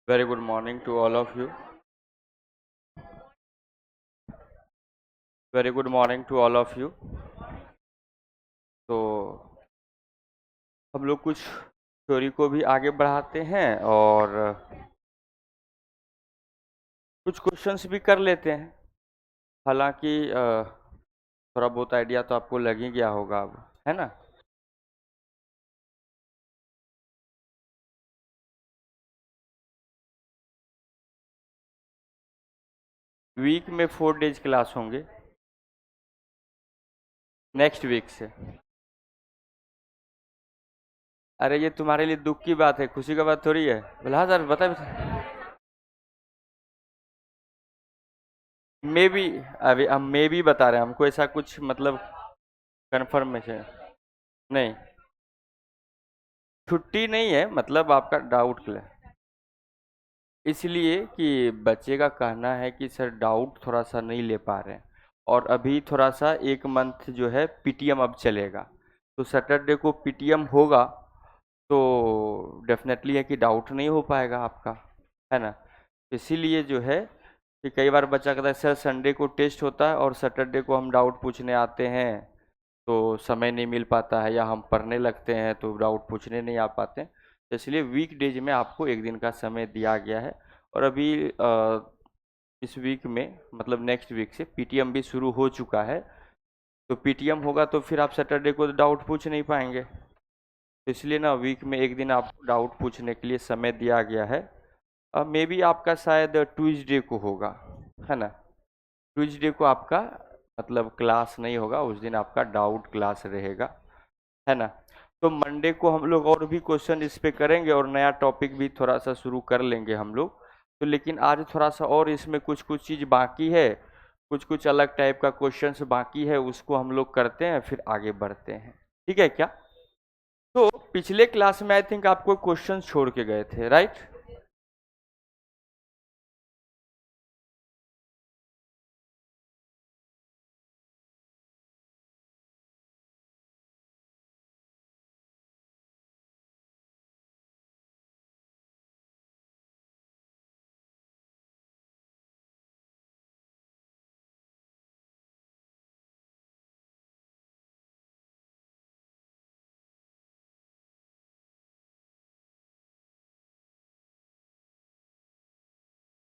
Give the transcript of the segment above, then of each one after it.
Very good morning to all of you. Very good morning to all of you. तो हम लोग कुछ theory को भी आगे बढ़ाते हैं और कुछ क्वेश्चंस भी कर लेते हैं। हालांकि थोड़ा बहुत आइडिया तो आपको लग ही गया होगा अब, है ना। वीक में 4 डेज क्लास होंगे नेक्स्ट वीक से। अरे ये तुम्हारे लिए दुख की बात है, खुशी का बात थोड़ी है। बोला हाँ सर बता। मे भी अभी हम मे भी बता रहे हैं, हमको ऐसा कुछ मतलब कंफर्मेशन नहीं। छुट्टी नहीं है, मतलब आपका डाउट क्लियर इसलिए कि बच्चे का कहना है कि सर डाउट थोड़ा सा नहीं ले पा रहे हैं और अभी थोड़ा सा एक मंथ जो है पीटीएम अब चलेगा, तो सैटरडे को पीटीएम होगा तो डेफिनेटली है कि डाउट नहीं हो पाएगा आपका, है ना। इसीलिए जो है कि कई बार बच्चा कहता है सर संडे को टेस्ट होता है और सैटरडे को हम डाउट पूछने आते हैं तो समय नहीं मिल पाता है, या हम पढ़ने लगते हैं तो डाउट पूछने नहीं आ पाते हैं। तो इसलिए वीक डेज में आपको एक दिन का समय दिया गया है। और अभी इस वीक में मतलब नेक्स्ट वीक से पीटीएम भी शुरू हो चुका है, तो पीटीएम होगा तो फिर आप सैटरडे को डाउट पूछ नहीं पाएंगे, तो इसलिए ना वीक में एक दिन आपको डाउट पूछने के लिए समय दिया गया है। अब मे बी आपका शायद ट्यूसडे को होगा, है ना। ट्यूसडे को आपका मतलब क्लास नहीं होगा, उस दिन आपका डाउट क्लास रहेगा, है ना। तो मंडे को हम लोग और भी क्वेश्चन इस पे करेंगे और नया टॉपिक भी थोड़ा सा शुरू कर लेंगे हम लोग। तो लेकिन आज थोड़ा सा और इसमें कुछ कुछ चीज़ बाकी है, कुछ कुछ अलग टाइप का क्वेश्चंस बाकी है, उसको हम लोग करते हैं फिर आगे बढ़ते हैं, ठीक है क्या। तो पिछले क्लास में आई थिंक आपको क्वेश्चन छोड़ के गए थे, राइट।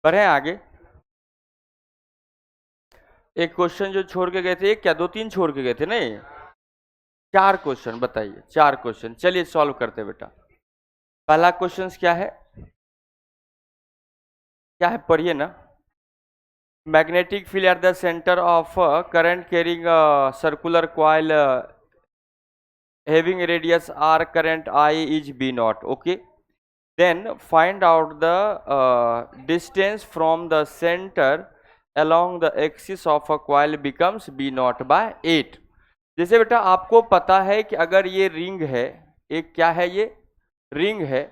बढ़े आगे। एक क्वेश्चन जो छोड़ के गए थे, एक क्या दो तीन छोड़ के गए थे, नहीं 4 क्वेश्चन बताइए, 4 क्वेश्चन चलिए सॉल्व करते बेटा। पहला क्वेश्चन क्या है, क्या है पढ़िए ना। Magnetic field at the centre of current carrying circular coil having radius r, current I is b naught, okay. Then find out the distance from the center along the axis of a coil becomes b naught by 8। जैसे बेटा आपको पता है कि अगर ये ring है, एक क्या है, ये रिंग है,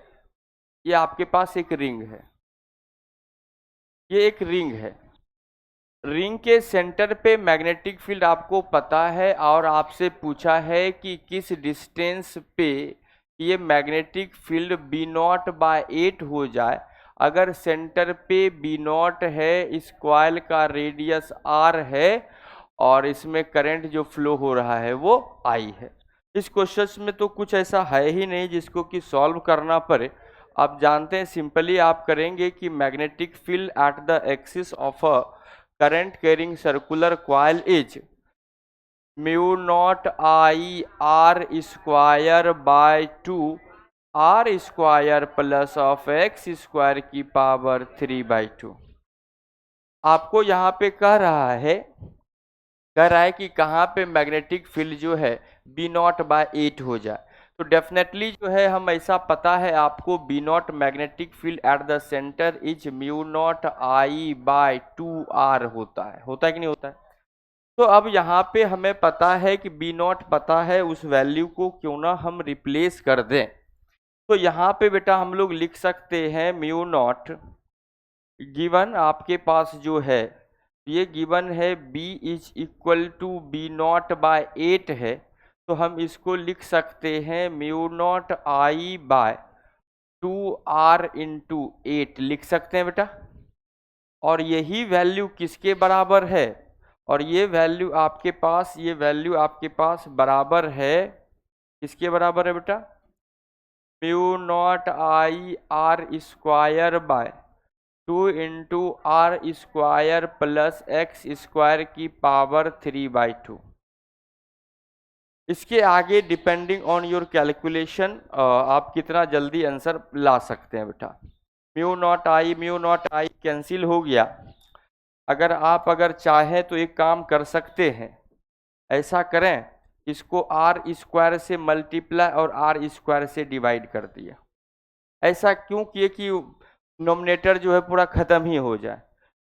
ये आपके पास एक रिंग है, ये एक रिंग है। रिंग के सेंटर पे मैग्नेटिक फील्ड आपको पता है और आपसे पूछा है कि किस डिस्टेंस पे ये magnetic field B nought by 8 हो जाए। अगर सेंटर पे बी नॉट है, इस कॉइल का रेडियस आर है और इसमें करंट जो फ्लो हो रहा है वो आई है। इस क्वेश्चन में तो कुछ ऐसा है ही नहीं जिसको कि सॉल्व करना पड़े। आप जानते हैं सिंपली आप करेंगे कि magnetic field at the axis of a current carrying circular coil is mu naught I r square by 2 r square plus of x square की पावर 3/2। आपको यहाँ पे कह रहा है कि कहाँ पे मैग्नेटिक फील्ड जो है बी नॉट बाय 8 हो जाए। तो डेफिनेटली जो है हम ऐसा पता है आपको B nought magnetic field at the centre is mu not I by 2r होता है कि नहीं होता है। तो अब यहाँ पे हमें पता है कि बी नॉट पता है, उस वैल्यू को क्यों ना हम रिप्लेस कर दें। तो यहाँ पे बेटा हम लोग लिख सकते हैं म्यू नॉट गिवन आपके पास जो है, ये गिवन है b is equal to B nought by 8 है, तो हम इसको लिख सकते हैं mu not I bye 2r/8 लिख सकते हैं बेटा। और यही वैल्यू किसके बराबर है? और ये वैल्यू आपके पास बराबर है, किसके बराबर है बेटा? μ0I r² two into r² plus x² की पावर 3/2। इसके आगे डिपेंडिंग ऑन योर कैलकुलेशन आप कितना जल्दी आंसर ला सकते हैं बेटा। μ0I कैंसिल हो गया। अगर चाहें तो एक काम कर सकते हैं, ऐसा करें, इसको r² से मल्टीप्लाई और r² से डिवाइड कर दिया। ऐसा क्यों किए कि डिनोमिनेटर जो है पूरा खत्म ही हो जाए,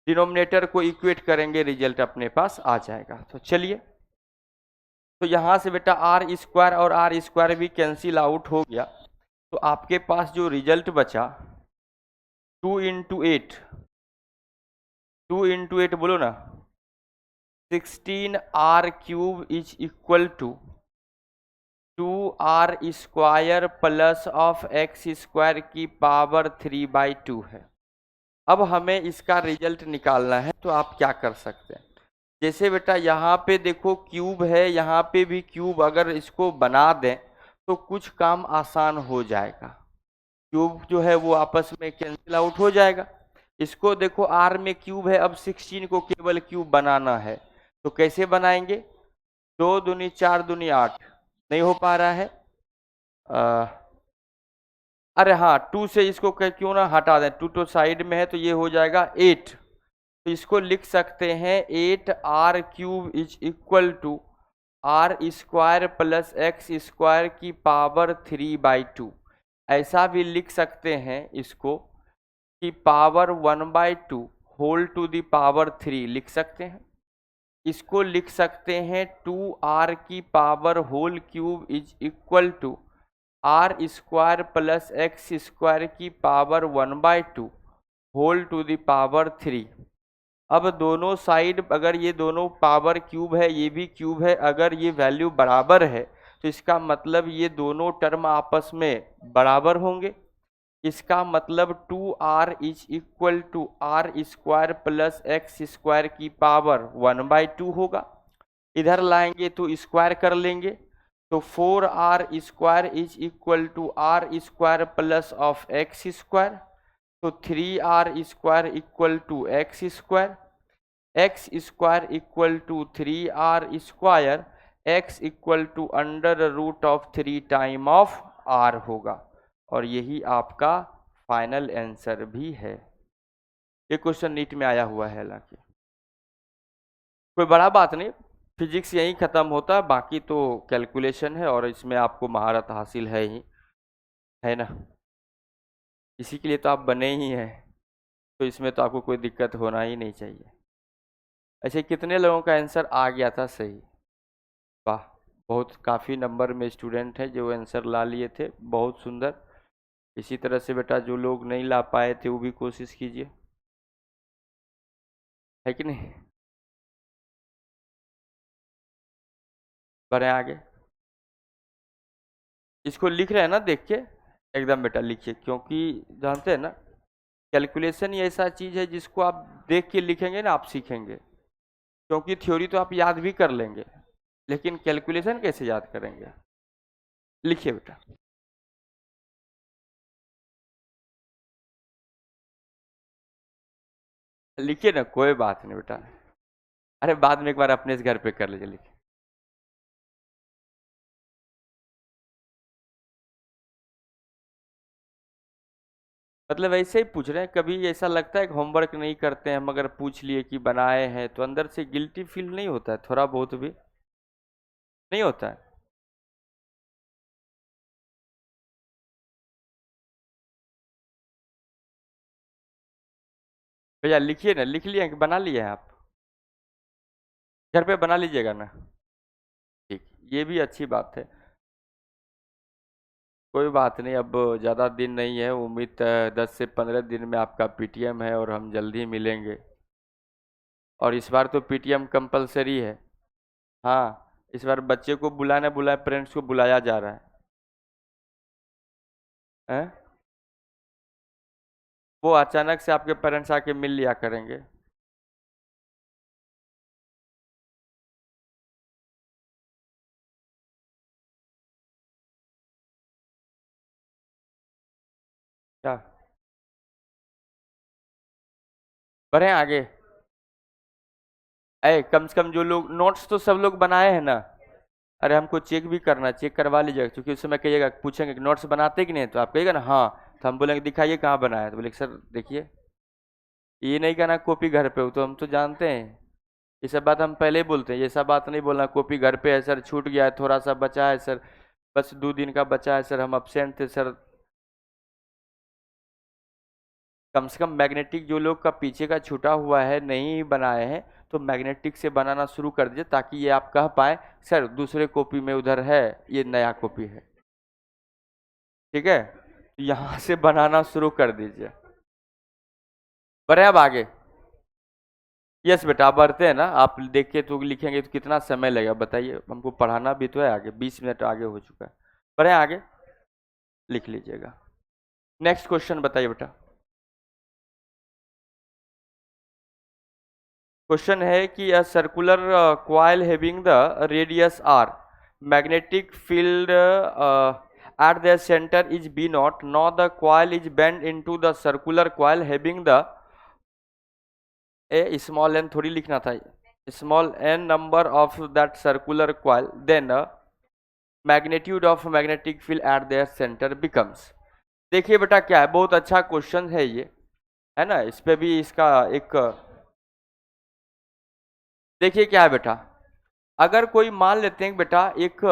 डिनोमिनेटर को इक्वेट करेंगे, रिजल्ट अपने पास आ जाएगा। तो चलिए, तो यहाँ से बेटा r² और r² भी कैंसिल आउट हो गया, तो आपके पास जो रिजल्ट बचा 2 इंटू 8 बोलो ना, 16r³ is equal to 2r² plus of x² की पावर 3/2 है। अब हमें इसका रिजल्ट निकालना है, तो आप क्या कर सकते हैं, जैसे बेटा यहाँ पे देखो क्यूब है, यहाँ पे भी क्यूब, अगर इसको बना दें तो कुछ काम आसान हो जाएगा। क्यूब जो है वो आपस में कैंसिल आउट हो जाएगा। इसको देखो आर में क्यूब है, अब 16 को केवल क्यूब बनाना है, तो कैसे बनाएंगे? 2 दूनी 4 दूनी 8, नहीं हो पा रहा है। अरे हाँ, 2 से इसको क्यों ना हटा दें, 2 तो साइड में है, तो ये हो जाएगा 8। तो इसको लिख सकते हैं 8r³ is equal to r² plus x² की पावर 3/2। ऐसा भी लिख सकते हैं इसको कि power 1/2 whole to the power 3 लिख सकते हैं। इसको लिख सकते हैं 2r की power whole cube is equal to r² plus x² की power 1/2 whole to the power 3। अब दोनों साइड, अगर ये दोनों पावर क्यूब है, ये भी क्यूब है, अगर ये वैल्यू बराबर है तो इसका मतलब ये दोनों टर्म आपस में बराबर होंगे। इसका मतलब 2r is equal to r² plus x² की पावर 1/2 होगा। इधर लाएंगे तो स्क्वायर कर लेंगे, तो 4r² is equal to r² plus of x², तो 3r² equal to x² equal to 3r², x equal to √3 time of r होगा। और यही आपका फाइनल आंसर भी है। ये क्वेश्चन नीट में आया हुआ है, हालांकि कोई बड़ा बात नहीं, फिजिक्स यहीं ख़त्म होता है, बाकी तो कैलकुलेशन है और इसमें आपको महारत हासिल है ही, है ना। इसी के लिए तो आप बने ही हैं, तो इसमें तो आपको कोई दिक्कत होना ही नहीं चाहिए। ऐसे कितने लोगों का आंसर आ गया था सही? वाह, बहुत काफ़ी नंबर में स्टूडेंट हैं जो आंसर ला लिए थे, बहुत सुंदर। इसी तरह से बेटा जो लोग नहीं ला पाए थे वो भी कोशिश कीजिए, है कि नहीं। बढ़े आगे, इसको लिख रहे हैं ना, देख के एकदम बेटा लिखिए, क्योंकि जानते हैं ना कैलकुलेशन ही ऐसा चीज़ है जिसको आप देख के लिखेंगे ना, आप सीखेंगे। क्योंकि थ्योरी तो आप याद भी कर लेंगे, लेकिन कैलकुलेशन कैसे याद करेंगे? लिखिए बेटा। लिखिए ना, कोई बात नहीं बेटा। अरे बाद में एक बार अपने इस घर पे कर लीजिए, लिखिए। मतलब ऐसे ही पूछ रहे हैं, कभी ऐसा लगता है कि होमवर्क नहीं करते हैं, मगर पूछ लिए कि बनाए हैं, तो अंदर से गिल्टी फील नहीं होता है? थोड़ा बहुत भी नहीं होता है? भैया लिखिए ना, लिख लिए कि बना लिए हैं आप? घर पे बना लीजिएगा ना। ठीक, ये भी अच्छी बात है। कोई बात नहीं, अब ज़्यादा दिन नहीं है, उम्मीद 10 से 15 दिन में आपका पीटीएम है और हम जल्दी मिलेंगे। और इस बार तो पीटीएम कंपलसरी है। हाँ, इस बार बच्चे को बुलाए पेरेंट्स को बुलाया जा रहा है। हैं? वो अचानक से आपके पेरेंट्स आके मिल लिया करेंगे। क्या बढ़े आगे? अरे कम से कम जो लोग नोट्स तो सब लोग बनाए हैं ना। अरे हमको चेक भी करना, चेक करवा लीजिएगा, क्योंकि उस समय कहिएगा, पूछेंगे कि नोट्स बनाते कि नहीं, तो आप कहिएगा ना हाँ, तो हम बोलेंगे दिखाइए कहाँ बनाया, तो बोले सर देखिए। ये नहीं कहना कॉपी घर पे हो, तो हम तो जानते हैं ये सब बात, हम पहले ही बोलते हैं, ये सब बात नहीं बोलना कॉपी घर पे है सर, छूट गया है, थोड़ा सा बचा है सर, बस 2 दिन का बचा है सर, हम अब्सेंट थे सर। कम से कम मैग्नेटिक जो लोग का पीछे का छूटा हुआ है नहीं बनाए हैं, तो मैग्नेटिक से बनाना शुरू कर दीजिए, ताकि ये आप कह पाए सर दूसरे कॉपी में उधर है, ये नया कॉपी है। ठीक है, तो यहाँ से बनाना शुरू कर दीजिए। बढ़े अब आगे? यस बेटा, आप बढ़ते हैं ना, आप देख के तो लिखेंगे तो कितना समय लगेगा बताइए, हमको पढ़ाना भी तो है आगे, 20 मिनट आगे हो चुका है। बढ़े आगे, लिख लीजिएगा। नेक्स्ट क्वेश्चन बताइए बेटा। क्वेश्चन है कि a circular coil having the radius R, magnetic field at their center is B naught, now the coil is bent into the circular coil having the a small n, थोड़ी लिखना था, small n number of that circular coil, then magnitude of magnetic field at their center becomes। देखिए बेटा क्या है, बहुत अच्छा question है ये, है ना, इस पे भी इसका एक, देखिए क्या है बेटा, अगर कोई मान लेते हैं बेटा एक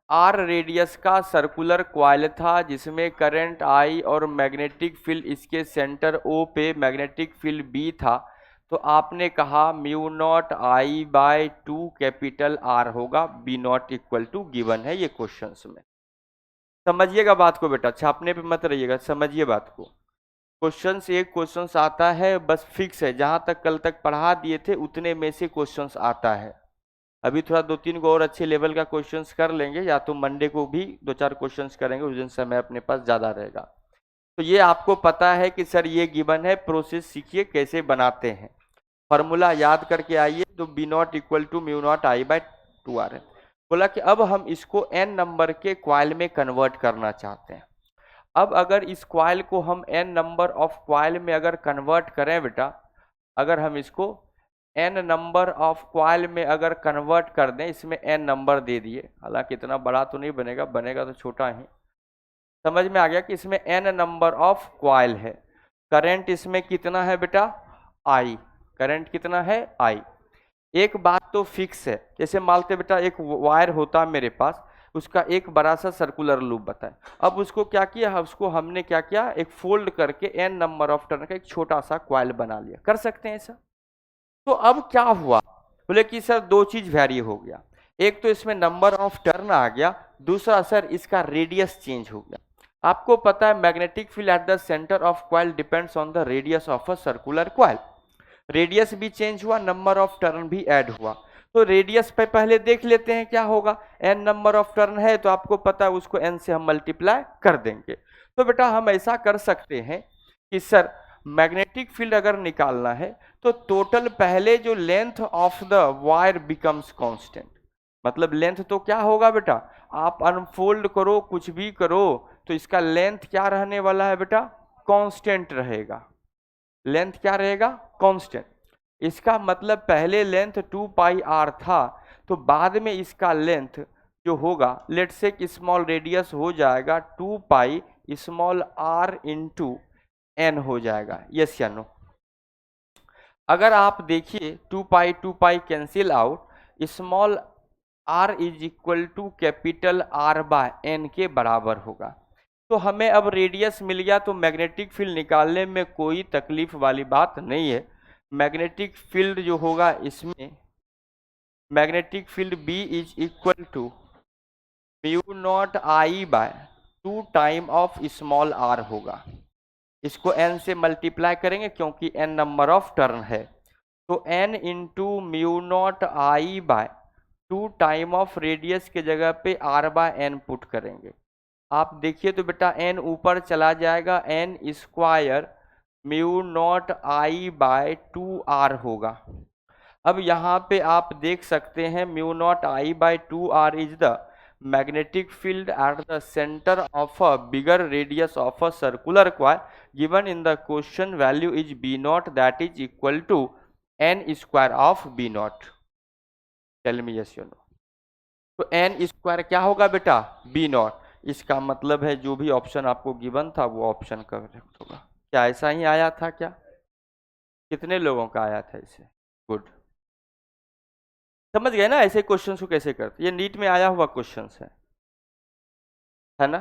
आर रेडियस का सर्कुलर कॉइल था, जिसमें करंट आई और मैग्नेटिक फील्ड इसके सेंटर ओ पे मैग्नेटिक फील्ड बी था, तो आपने कहा mu not I by 2 capital R होगा, B nought equal to given है ये क्वेश्चन में। समझिएगा बात को बेटा, छापने पे मत रहिएगा, समझिए बात को। क्वेश्चन एक क्वेश्चन आता है बस फिक्स है, जहां तक कल तक पढ़ा दिए थे उतने में से क्वेश्चन आता है। अभी थोड़ा 2-3 को और अच्छे लेवल का क्वेश्चंस कर लेंगे, या तो मंडे को भी 2-4 क्वेश्चंस करेंगे, उस दिन समय अपने पास ज़्यादा रहेगा। तो ये आपको पता है कि सर ये गिवन है, प्रोसेस सीखिए कैसे बनाते हैं, फॉर्मूला याद करके आइए, तो B nought equal to mu not I by 2 R है। बोला कि अब हम इसको एन नंबर के क्वाइल में कन्वर्ट करना चाहते हैं। अब अगर इस क्वाइल को हम एन नंबर ऑफ क्वाइल में अगर कन्वर्ट करें बेटा, अगर हम इसको एन नंबर ऑफ क्वाइल में अगर कन्वर्ट कर दें, इसमें एन नंबर दे दिए, हालांकि इतना बड़ा तो नहीं बनेगा, बनेगा तो छोटा ही, समझ में आ गया कि इसमें एन नंबर ऑफ क्वाइल है। करंट इसमें कितना है बेटा, आई, करंट कितना है, आई। एक बात तो फिक्स है, जैसे मानते बेटा एक वायर होता है मेरे पास, उसका एक बड़ा सा सर्कुलर लूप बताए, अब उसको क्या किया, उसको हमने क्या किया, एक फोल्ड करके एन नंबर ऑफ टर्न का एक छोटा सा क्वाइल बना लिया, कर सकते हैं ऐसा। तो अब क्या हुआ, बोले कि सर दो चीज वैरी हो गया, एक तो इसमें नंबर ऑफ टर्न आ गया, दूसरा सर इसका रेडियस चेंज हो गया। आपको पता है magnetic field at the centre of coil depends on the radius of a circular coil, radius भी चेंज हुआ, नंबर ऑफ टर्न भी ऐड हुआ। तो रेडियस पे पहले देख लेते हैं क्या होगा, एन नंबर ऑफ टर्न है तो आपको पता है उसको एन से हम मल्टीप्लाई कर देंगे। तो बेटा हम ऐसा कर सकते हैं कि सर मैग्नेटिक फील्ड अगर निकालना है तो टोटल पहले जो length of the wire becomes constant, मतलब लेंथ तो क्या होगा बेटा, आप अनफोल्ड करो कुछ भी करो तो इसका लेंथ क्या रहने वाला है बेटा, कांस्टेंट रहेगा, लेंथ क्या रहेगा, कांस्टेंट। इसका मतलब पहले लेंथ 2 पाई आर था, तो बाद में इसका लेंथ जो होगा, लेट से स्मॉल रेडियस हो जाएगा 2 pi small r into n हो जाएगा, यस या नो। अगर आप देखिए 2 pi cancel out, small r is equal to capital R by n के बराबर होगा। तो हमें अब रेडियस मिल गया, तो मैग्नेटिक फील्ड निकालने में कोई तकलीफ वाली बात नहीं है। मैग्नेटिक फील्ड जो होगा इसमें, magnetic field B is equal to mu not I by 2 time of small r होगा, इसको n से मल्टीप्लाई करेंगे क्योंकि n नंबर ऑफ टर्न है, तो n into mu not I by 2 time of radius के जगह पे r बाय n पुट करेंगे। आप देखिए तो बेटा n ऊपर चला जाएगा, n square mu not I by 2r होगा। अब यहाँ पे आप देख सकते हैं mu not I by 2r is the magnetic field at the centre of a bigger radius of a circular coil given in the question value is B nought that is equal to n square of B nought. Tell me yes और no. तो n square क्या होगा बेटा? B nought. इसका मतलब है जो भी ऑप्शन आपको गिवन था वो ऑप्शन करेक्ट होगा। क्या ऐसा ही आया था क्या? कितने लोगों का आया था इसे? गुड। समझ गए ना ऐसे क्वेश्चन को कैसे करते? ये नीट में आया हुआ क्वेश्चन है ना?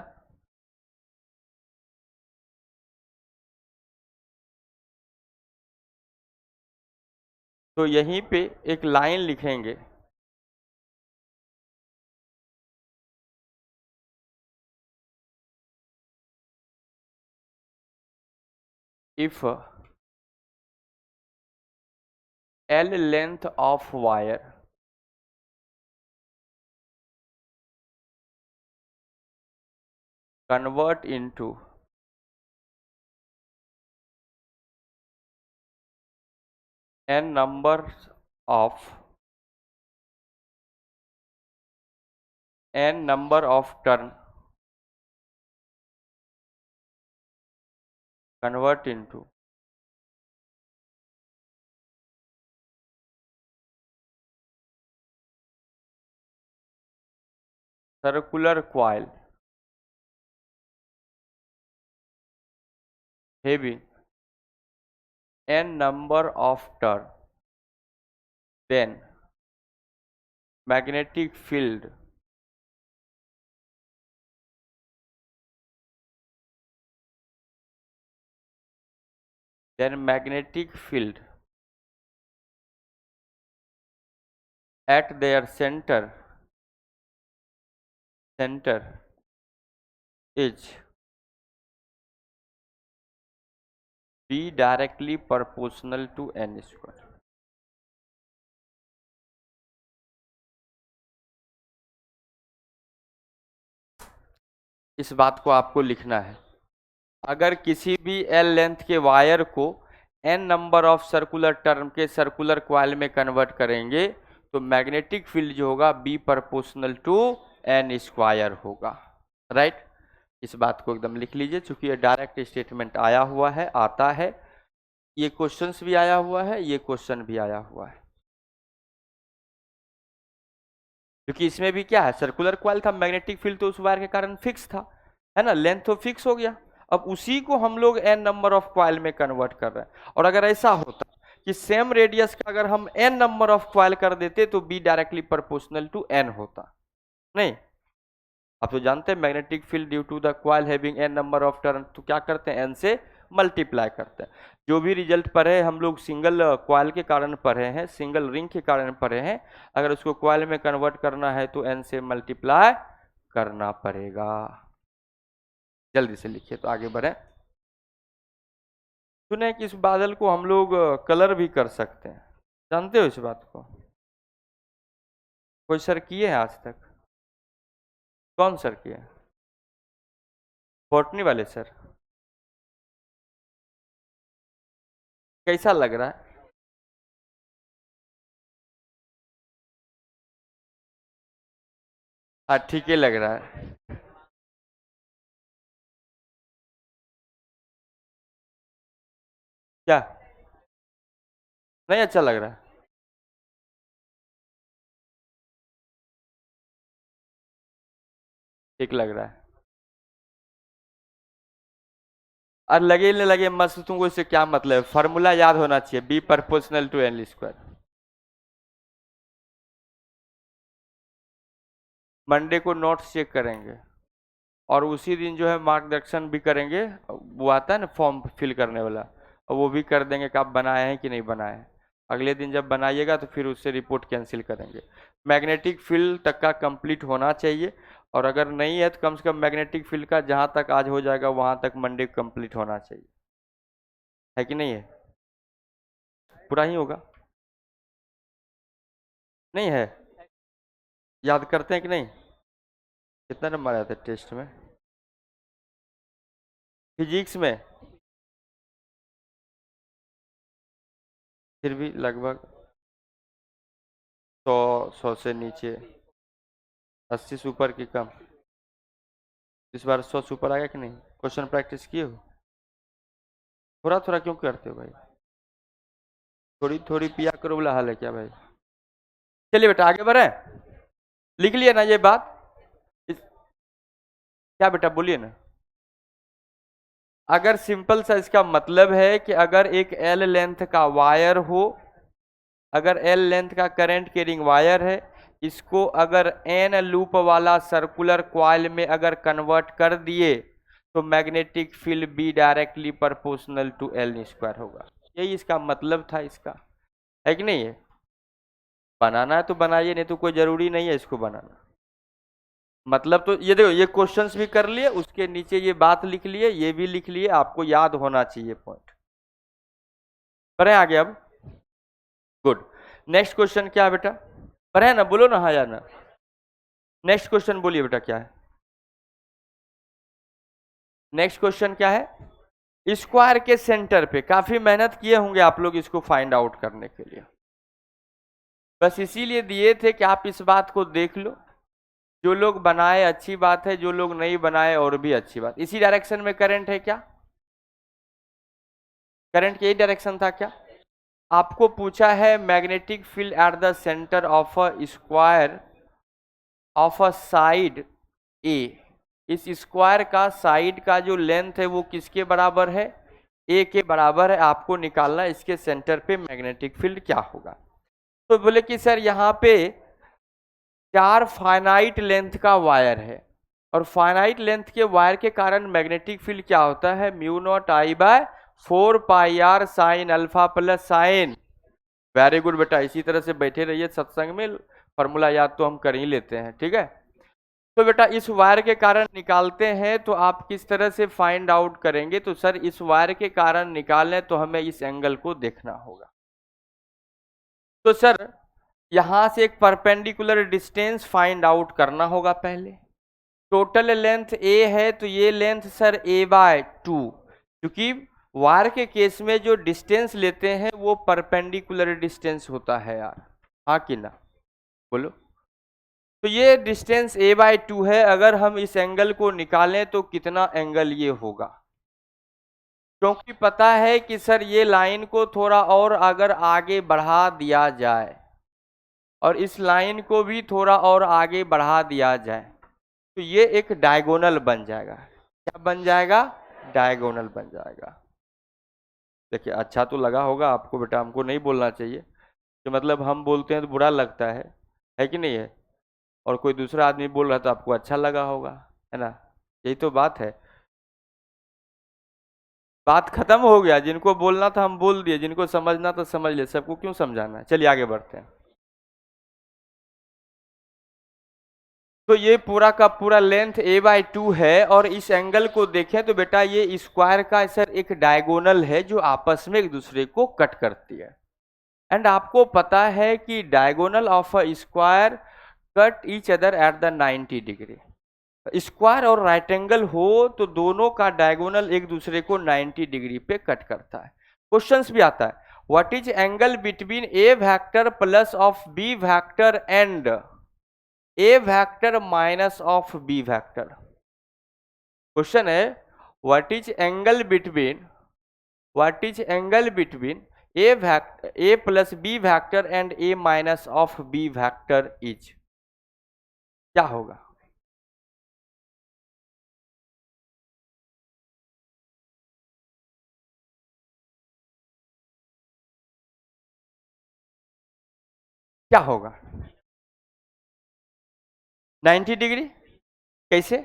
तो यहीं पे एक लाइन लिखेंगे, if L length of wire convert into n number of turn convert into circular coil having n number of turn, then magnetic field at their center is B directly proportional to n square। इस बात को आपको लिखना है। अगर किसी भी L length के वायर को n number of circular term के सर्कुलर कॉइल में कन्वर्ट करेंगे तो मैग्नेटिक फील्ड जो होगा B proportional to n square होगा। राइट? इस बात को एकदम लिख लीजिए, चूंकि ये डायरेक्ट स्टेटमेंट आया हुआ है, आता है, ये क्वेश्चंस भी आया हुआ है, ये क्वेश्चन भी आया हुआ है। क्योंकि इसमें भी क्या है, सर्कुलर कॉइल था, मैग्नेटिक फील्ड तो उस वायर के कारण फिक्स था, है ना, लेंथ तो फिक्स हो गया। अब उसी को हम लोग एन नंबर ऑफ कॉइल में कन्वर्ट कर रहे हैं। और अगर ऐसा होता कि सेम रेडियस का अगर हम एन नंबर ऑफ कॉइल कर देते तो B directly proportional to n होता। नहीं, आप तो जानते हैं magnetic field due to the coil having n number of turn, तो क्या करते हैं, एन से मल्टीप्लाई करते हैं। जो भी रिजल्ट पढ़े हम लोग सिंगल कॉइल के कारण पढ़े हैं, सिंगल रिंग के कारण पढ़े हैं, अगर उसको कॉइल में कन्वर्ट करना है तो एन से मल्टीप्लाई करना पड़ेगा। जल्दी से लिखिए तो आगे बढ़े। सुने कि इस बादल को हम लोग कलर भी कर सकते हैं, जानते हो इस बात को? कोई सर किए हैं आज तक? कौन सर किए? बॉटनी वाले सर। कैसा लग रहा है? हाँ ठीक ही लग रहा है। क्या नहीं अच्छा लग रहा है? ठीक लग रहा है। और लगे न लगे मस्त, तुमको इससे क्या मतलब है? फार्मूला याद होना चाहिए, B proportional to L square. Monday को नोट्स चेक करेंगे और उसी दिन जो है मार्गदर्शन भी करेंगे, वो आता है ना फॉर्म फिल करने वाला, और वो भी कर देंगे कि आप बनाए हैं कि नहीं बनाए हैं। अगले दिन जब बनाइएगा तो फिर उससे रिपोर्ट कैंसिल करेंगे। मैग्नेटिक फील्ड तक का कंप्लीट होना चाहिए, और अगर नहीं है तो कम से कम मैग्नेटिक फील्ड का जहाँ तक आज हो जाएगा वहाँ तक मंडे कंप्लीट होना चाहिए, है कि नहीं है? पूरा ही होगा। नहीं है? याद करते हैं कि नहीं? कितना नंबर आया था टेस्ट में? फिजिक्स में फिर भी लगभग 100 से नीचे, 80 से ऊपर की कम। इस बार 100 से ऊपर आ गया कि नहीं? क्वेश्चन प्रैक्टिस किए हो? थोड़ा थोड़ा क्यों करते हो भाई? थोड़ी थोड़ी पिया करो बोला हाल है क्या भाई? चलिए बेटा आगे बढ़े। लिख लिया ना ये बात? क्या बेटा बोलिए ना। अगर सिंपल सा इसका मतलब है कि अगर एक एल लेंथ का वायर हो, अगर एल लेंथ का करंट कैरिंग वायर है, इसको अगर एन लूप वाला सर्कुलर कॉइल में अगर कन्वर्ट कर दिए तो magnetic field B directly proportional to L square होगा। यही इसका मतलब था इसका, है कि नहीं है? बनाना है तो बनाइए, नहीं तो कोई जरूरी नहीं है इसको बनाना। मतलब तो ये देखो, ये क्वेश्चंस भी कर लिए, उसके नीचे ये बात लिख लिए, ये भी लिख लिए, आपको याद होना चाहिए पॉइंट। पढ़े आगे अब। गुड। नेक्स्ट क्वेश्चन क्या है बेटा? पढ़े ना, बोलो ना हाँ या ना। नेक्स्ट क्वेश्चन बोलिए बेटा क्या है? नेक्स्ट क्वेश्चन क्या है? स्क्वायर के सेंटर पे काफी मेहनत किए होंगे आप लोग इसको फाइंड आउट करने के लिए, बस इसीलिए दिए थे कि आप इस बात को देख लो। जो लोग बनाए अच्छी बात है, जो लोग नहीं बनाए और भी अच्छी बात। इसी डायरेक्शन में करंट है क्या? करंट यही डायरेक्शन था क्या? आपको पूछा है magnetic field at the centre of a square of a side A. इस स्क्वायर का साइड का जो लेंथ है वो किसके बराबर है? ए के बराबर है। आपको निकालना है इसके सेंटर पे मैग्नेटिक फील्ड क्या होगा। तो बोले कि सर यहाँ पे 4 फाइनाइट लेंथ का वायर है, और फाइनाइट लेंथ के वायर के कारण मैग्नेटिक फील्ड क्या होता है? Mu not I by 4 pi R sine alpha plus sine. Very good बेटा, इसी तरह से बैठे रहिए सत्संग में, फॉर्मूला याद तो हम कर ही लेते हैं, ठीक है। तो बेटा इस वायर के कारण निकालते हैं, तो आप किस तरह से फाइंड आउट करेंगे? तो सर इस वायर के कारण निकालें तो हमें इस एंगल को देखना होगा। तो सर यहां से एक परपेंडिकुलर डिस्टेंस फाइंड आउट करना होगा पहले। टोटल लेंथ ए है तो ये लेंथ सर ए बाय 2, क्योंकि वायर के केस में जो डिस्टेंस लेते हैं वो परपेंडिकुलर डिस्टेंस होता है यार, हाँ कि ना? बोलो। तो ये डिस्टेंस a बाय 2 है। अगर हम इस एंगल को निकालें तो कितना एंगल ये होगा? क्योंकि पता है कि सर ये लाइन को थोड़ा और अगर आगे बढ़ा दिया जाए और इस लाइन को भी थोड़ा और आगे बढ़ा दिया जाए तो ये एक डायगोनल बन जाएगा। क्या बन जाएगा? डायगोनल बन जाएगा। देखिए अच्छा तो लगा होगा आपको बेटा, हमको नहीं बोलना चाहिए कि मतलब हम बोलते हैं तो बुरा लगता है कि नहीं है? और कोई दूसरा आदमी बोल रहा तो आपको अच्छा लगा होगा, है ना? यही तो बात है। बात खत्म हो गया, जिनको बोलना था हम बोल दिए, जिनको समझना था समझ ले, सबको क्यों समझाना है। चलिए आगे बढ़ते हैं। तो ये पूरा का पूरा लेंथ a बाय 2 है, और इस एंगल को देखें तो बेटा ये स्क्वायर का सर एक डायगोनल है जो आपस में एक दूसरे को कट करती है। एंड आपको पता है कि diagonal of a square cut each other at the 90 degree. Square और राइट एंगल हो तो दोनों का डायगोनल एक दूसरे को 90 डिग्री पे कट करता है। क्वेश्चंस भी आता है, what is angle between A vector plus of B vector and A vector minus of B vector? Question है what is angle between, what is angle between A vector A plus B vector and A minus of B vector is, क्या होगा? क्या होगा? 90 degree? कैसे?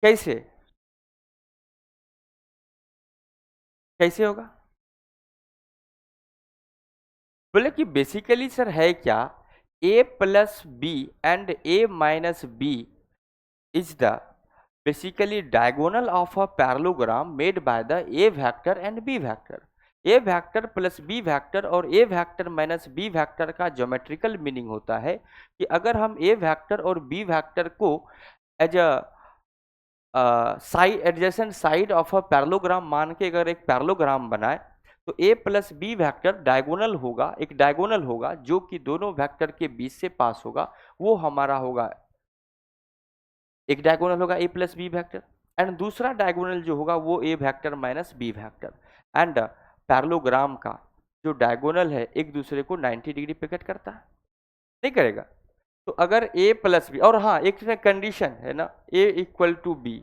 कैसे? कैसे होगा? बोले कि बेसिकली सर है क्या, a plus B and a minus B is the basically diagonal of a parallelogram made by the a vector and b vector. a vector plus b vector और a vector minus b vector का geometrical meaning होता है कि अगर हम a vector और b vector को as a side adjacent side of a parallelogram मान के अगर एक पैरेललोग्राम बनाए तो a plus B vector diagonal होगा, एक डायगोनल होगा जो कि दोनों वेक्टर के बीच से पास होगा, वो हमारा होगा, एक डायगोनल होगा a plus B vector, and दूसरा डायगोनल जो होगा वो a vector minus B vector. And parallelogram का जो डायगोनल है एक दूसरे को 90 डिग्री पे कट करता है, नहीं करेगा। तो अगर a प्लस बी, और हाँ एक कंडीशन है ना, a इक्वल टू बी,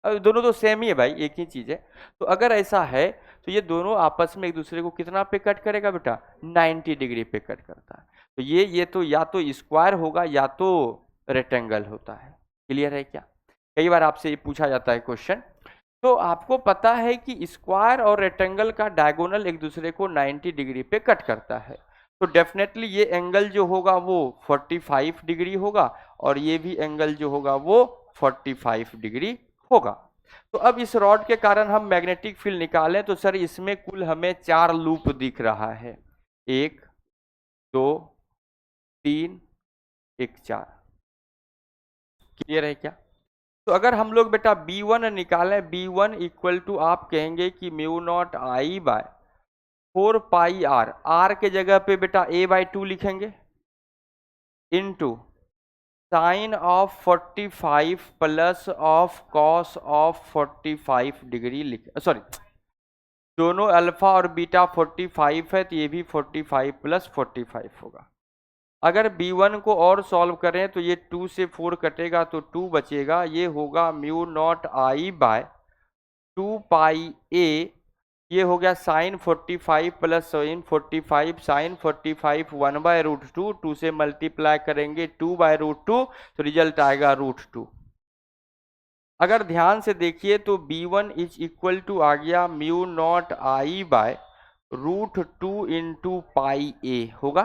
अब दोनों तो सेम ही है भाई, एक ही चीज है। तो अगर ऐसा है तो ये दोनों आपस में एक दूसरे को कितना पे कट करेगा बेटा, 90 डिग्री पे कट करता है। तो ये तो या तो स्क्वायर होगा या तो रेक्टेंगल होता है। क्लियर है क्या? कई बार आपसे ये पूछा जाता है क्वेश्चन। तो आपको पता है कि स्क्वायर और रेक्टेंगल का डायगोनल एक दूसरे को 90 डिग्री पे कट करता है, तो डेफिनेटली ये एंगल जो होगा वो 45 डिग्री होगा, और ये भी एंगल जो होगा वो 45 डिग्री होगा। तो अब इस रॉड के कारण हम मैग्नेटिक फील्ड निकालें तो सर इसमें कुल हमें 4 लूप दिख रहा है, 1 2 3 1 4। क्लियर है क्या? तो अगर हम लोग बेटा B1 निकालें, B1 इक्वल टू आप कहेंगे कि mu not I by 4 pi R, R के जगह पे बेटा a/2 लिखेंगे, into sine of 45 plus of cos of 45 degree लिखे, सॉरी दोनों अल्फा और बीटा 45 है तो ये भी 45 प्लस 45 होगा। अगर B1 को और सॉल्व करें तो ये 2 से 4 कटेगा तो 2 बचेगा, ये होगा म्यू नॉट आई बाय 2 पाई ए, ये हो गया साइन 45 प्लस साइन 45, साइन 45 1/√2, 2 से मल्टीप्लाई करेंगे 2/√2 तो रिजल्ट आएगा √2। अगर ध्यान से देखिए तो B1 इज इक्वल टू आ गया mu naught I by √2 into pi ए होगा।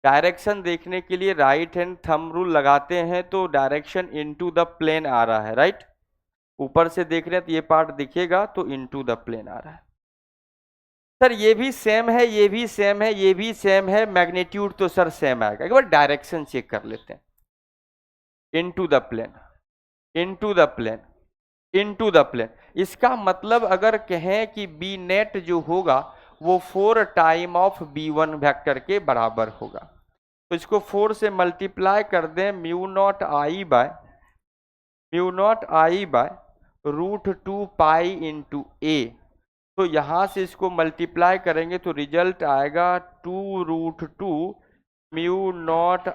डायरेक्शन देखने के लिए राइट हैंड थंब रूल लगाते हैं तो डायरेक्शन इनटू द प्लेन आ रहा है, राइट। ऊपर से देख रहे हैं तो ये पार्ट दिखेगा तो इनटू द प्लेन आ रहा है। सर ये भी सेम है, ये भी सेम है, ये भी सेम है, मैग्नीट्यूड तो सर सेम आएगा। एक बार डायरेक्शन चेक कर लेते हैं। Into the plane, into the plane, into the plane, इसका मतलब अगर कहें कि बी नेट जो होगा वो 4 टाइम ऑफ B1 वेक्टर के बराबर होगा, तो इसको 4 से मल्टीप्लाई कर दें, mu naught I by √2 pi into ए, तो यहां से इसको मल्टीप्लाई करेंगे तो रिजल्ट आएगा 2√2 म्यू नॉट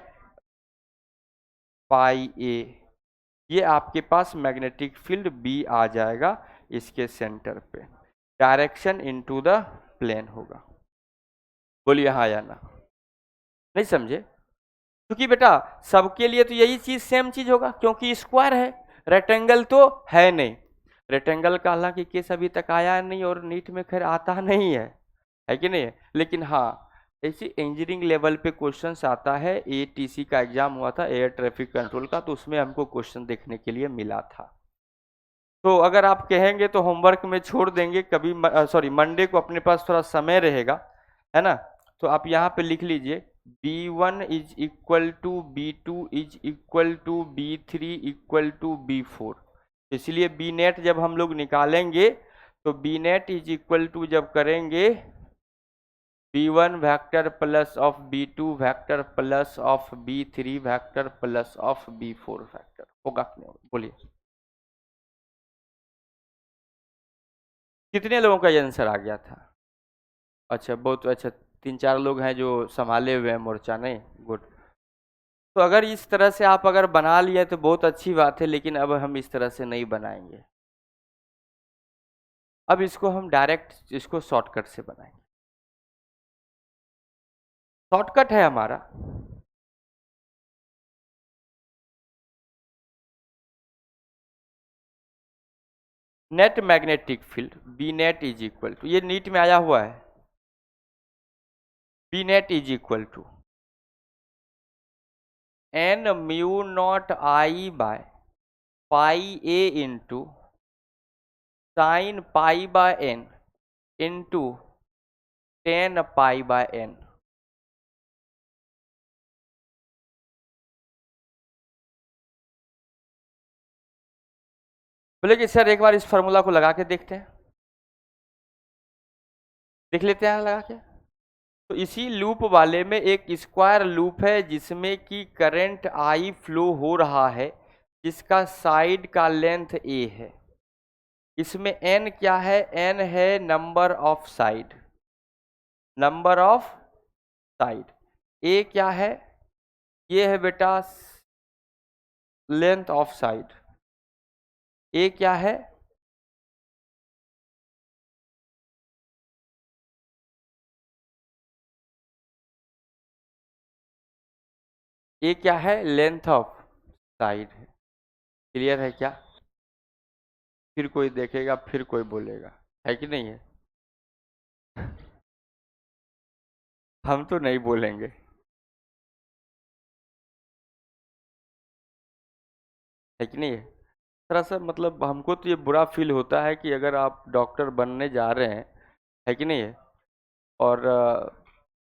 पाई ए। ये आपके पास मैग्नेटिक फील्ड बी आ जाएगा इसके सेंटर पे। डायरेक्शन इनटू द प्लेन होगा। बोलिए हाँ या ना? नहीं समझे? क्योंकि बेटा सबके लिए तो यही चीज सेम चीज होगा, क्योंकि स्क्वायर है, रेक्टेंगल तो है नहीं। रेक्टेंगल का हालांकि केस अभी तक आया नहीं और नीट में खैर आता नहीं है कि नहीं? लेकिन हाँ ऐसी इंजीनियरिंग लेवल पे क्वेश्चंस आता है। ATC का एग्जाम हुआ था, एयर ट्रैफिक कंट्रोल का, तो उसमें हमको क्वेश्चन देखने के लिए मिला था। तो अगर आप कहेंगे तो होमवर्क में छोड़ देंगे, कभी सॉरी मंडे को अपने पास थोड़ा समय रहेगा, है ना, तो आप यहाँ पे लिख लीजिए B1 is equal to B2 is equal to B3 equal to B4। इसलिए बी नेट जब हम लोग निकालेंगे तो B net is equal to जब करेंगे B1 vector plus of B2 vector plus of B3 vector plus of B4 vector होगा कि नहीं? बोलिए कितने लोगों का ये आंसर आ गया था? अच्छा बहुत अच्छा, 3-4 लोग हैं जो संभाले हुए हैं मोर्चा, नहीं? गुड। तो अगर इस तरह से आप अगर बना लिए तो बहुत अच्छी बात है, लेकिन अब हम इस तरह से नहीं बनाएंगे। अब इसको हम डायरेक्ट इसको शॉर्टकट से बनाएंगे। शॉर्टकट है हमारा net magnetic field B net is equal to, ये नीट में आया हुआ है, B net is equal to n mu not I by pi A into sine pi by n into 10 pi by n. बोले कि sir एक बार इस formula को लगा के देखते हैं, देख लेते हैं लगा के। तो इसी लूप वाले में एक स्क्वायर लूप है जिसमें कि करंट आई फ्लो हो रहा है, जिसका साइड का लेंथ ए है। इसमें एन क्या है? एन है number of side, number of side. A क्या है? ये है बेटा लेंथ ऑफ साइड। ए क्या है? ए क्या है? लेंथ ऑफ साइड है। क्लियर है क्या? फिर कोई देखेगा, फिर कोई बोलेगा, है कि नहीं है? हम तो नहीं बोलेंगे। है कि नहीं है? थोड़ा सा मतलब हमको तो ये बुरा फील होता है कि अगर आप डॉक्टर बनने जा रहे हैं, है कि नहीं है, और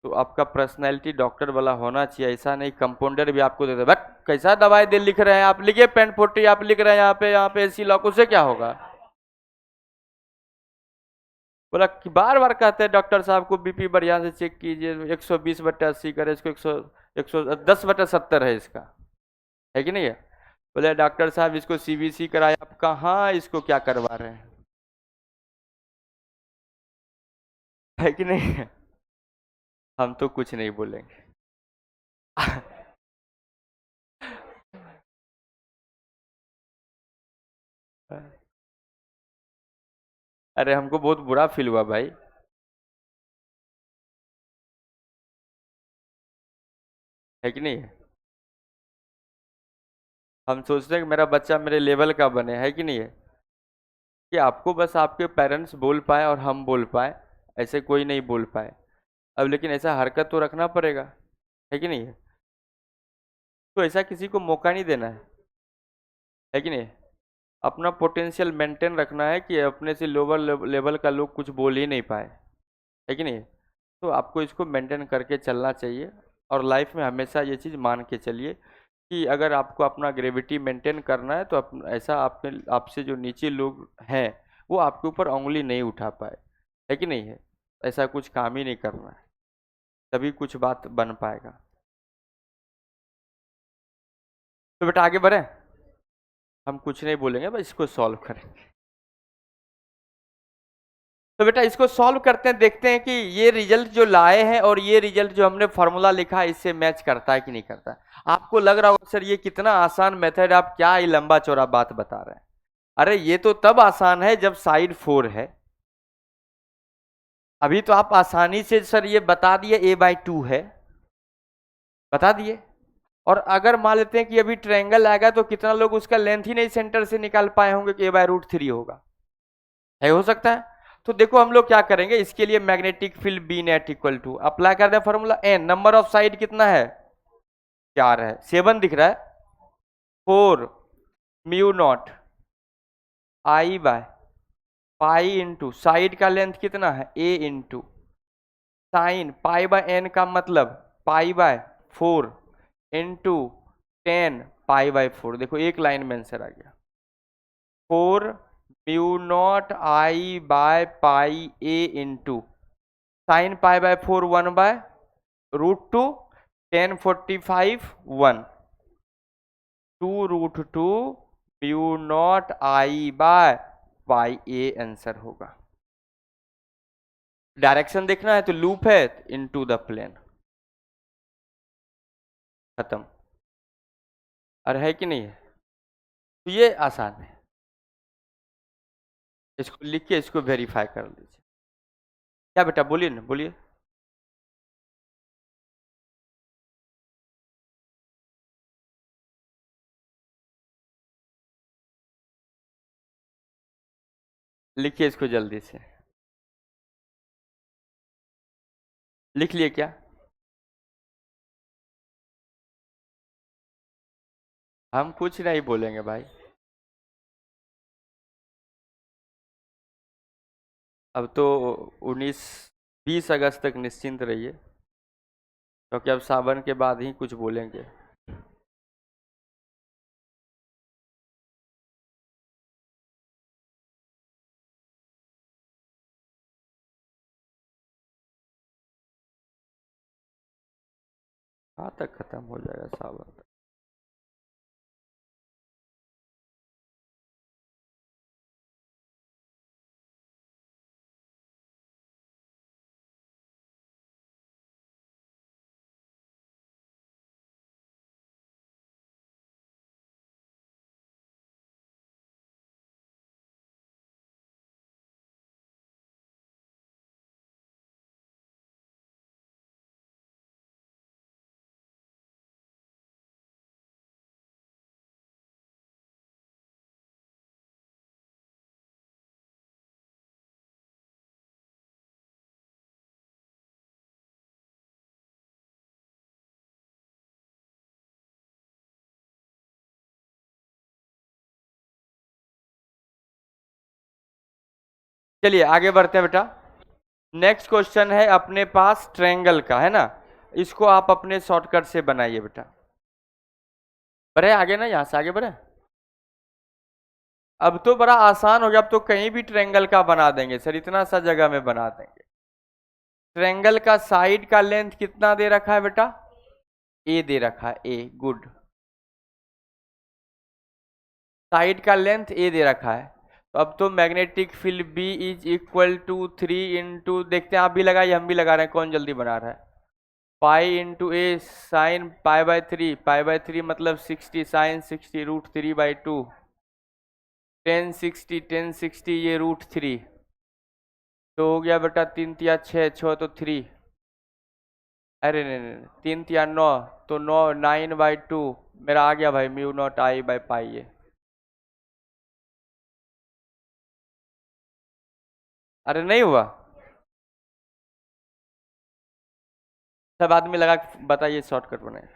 तो आपका पर्सनैलिटी डॉक्टर वाला होना चाहिए। ऐसा नहीं कंपाउंडर भी आपको दे दे, बट कैसा दवाई दे लिख रहे हैं आप, लिखिए पेन फोर्टी आप लिख रहे हैं यहाँ पे एसी लॉक, उससे क्या होगा? बोला कि बार बार कहते हैं डॉक्टर साहब को बीपी बढ़िया से चेक कीजिए, 120/80 करे, इसको 110/70 है इसका, है कि नहीं है? बोले डॉक्टर साहब इसको सीबीसी कराया, आप कहाँ इसको क्या करवा रहे हैं? है कि नहीं है? हम तो कुछ नहीं बोलेंगे। अरे हमको बहुत बुरा फील हुआ भाई। है कि नहीं है? हम सोचते हैं कि मेरा बच्चा मेरे लेवल का बने, है कि नहीं है? कि आपको बस आपके पेरेंट्स बोल पाए और हम बोल पाए, ऐसे कोई नहीं बोल पाए। अब लेकिन ऐसा हरकत तो रखना पड़ेगा, है कि नहीं है? तो ऐसा किसी को मौका नहीं देना है कि नहीं? अपना पोटेंशियल मेंटेन रखना है कि अपने से लोअर लेवल का लोग कुछ बोल ही नहीं पाए, है कि नहीं? तो आपको इसको मेंटेन करके चलना चाहिए। और लाइफ में हमेशा ये चीज़ मान के चलिए कि अगर आपको अपना ग्रेविटी मेंटेन करना है तो ऐसा आपके आपसे जो नीचे लोग हैं वो आपके ऊपर उंगली नहीं उठा पाए, है कि नहीं है? ऐसा कुछ काम ही नहीं करना है, तभी कुछ बात बन पाएगा। तो बेटा आगे बढ़े, हम कुछ नहीं बोलेंगे, बस इसको सॉल्व करेंगे। तो बेटा इसको सॉल्व करते हैं, देखते हैं कि ये रिजल्ट जो लाए हैं और ये रिजल्ट जो हमने फॉर्मूला लिखा है इससे मैच करता है कि नहीं करता है। आपको लग रहा होगा सर ये कितना आसान मेथड, आप क्या ही लंबा चौड़ा बात बता रहे हैं। अरे ये तो तब आसान है जब साइड 4 है। अभी तो आप आसानी से सर ये बता दिए a/2 है, बता दिए। और अगर मान लेते हैं कि अभी ट्रायंगल आएगा तो कितना लोग उसका लेंथ ही नहीं सेंटर से निकाल पाए होंगे कि a/√3 होगा, है हो सकता है। तो देखो हम लोग क्या करेंगे, इसके लिए magnetic field B net equal to apply कर दें formula. N number of side कितना है? 4 है, 7 दिख रहा है, 4 mu not I by pi into side का लेंथ कितना है A into sine pi by N का मतलब पाई/4 इंटू 10 पाई/4। देखो एक लाइन में आंसर आ गया, 4 mu not I by pi A into sine पाई/4 1/√2 1045 1 2√2 mu not I by pi A answer होगा। डायरेक्शन देखना है तो लूप है इनटू द प्लेन, खत्म। और है कि नहीं है? तो ये आसान है, इसको लिख के इसको वेरीफाई कर लीजिए। क्या बेटा बोलिए ना, बोलिए। लिखिए इसको जल्दी से, लिख लिए क्या? हम कुछ नहीं बोलेंगे भाई। अब तो 19-20 अगस्त तक निश्चिंत रहिए, क्योंकि अब सावन के बाद ही कुछ बोलेंगे। कहाँ तक खत्म हो जाएगा सावन तक? चलिए आगे बढ़ते हैं बेटा। नेक्स्ट क्वेश्चन है अपने पास ट्रायंगल का, है ना। इसको आप अपने शॉर्टकट से बनाइए बेटा। बढ़े आगे ना, यहां से आगे बढ़े। अब तो बड़ा आसान हो गया, अब तो कहीं भी ट्रायंगल का बना देंगे सर, इतना सा जगह में बना देंगे। ट्रायंगल का साइड का लेंथ कितना दे रखा है बेटा? ए दे रखा है, ए, गुड। साइड का लेंथ ए दे रखा है, तो अब तो magnetic field B is equal to 3 देखते हैं, आप भी लगाइए हम भी लगा रहे हैं, कौन जल्दी बना रहा है। पाई into A sine pi by three मतलब 60 साइन 60 √3/2 10 60 ये √3, तो हो गया बेटा 3 × 6 6 तो 3, अरे नहीं नहीं 3 × 9 तो 9 9/2 मेरा आ गया भाई μ0I/π ये। अरे नहीं हुआ, सब आदमी लगा के बताइए शॉर्टकट बनाए।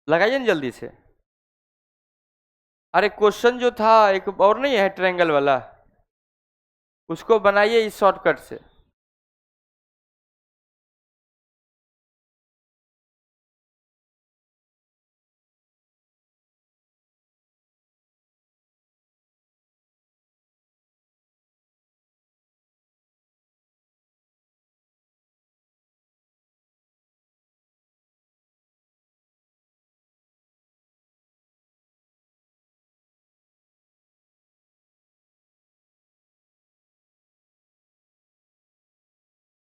लगाइए ना जल्दी से। अरे क्वेश्चन जो था एक और नहीं है ट्रायंगल वाला, उसको बनाइए इस शॉर्टकट से।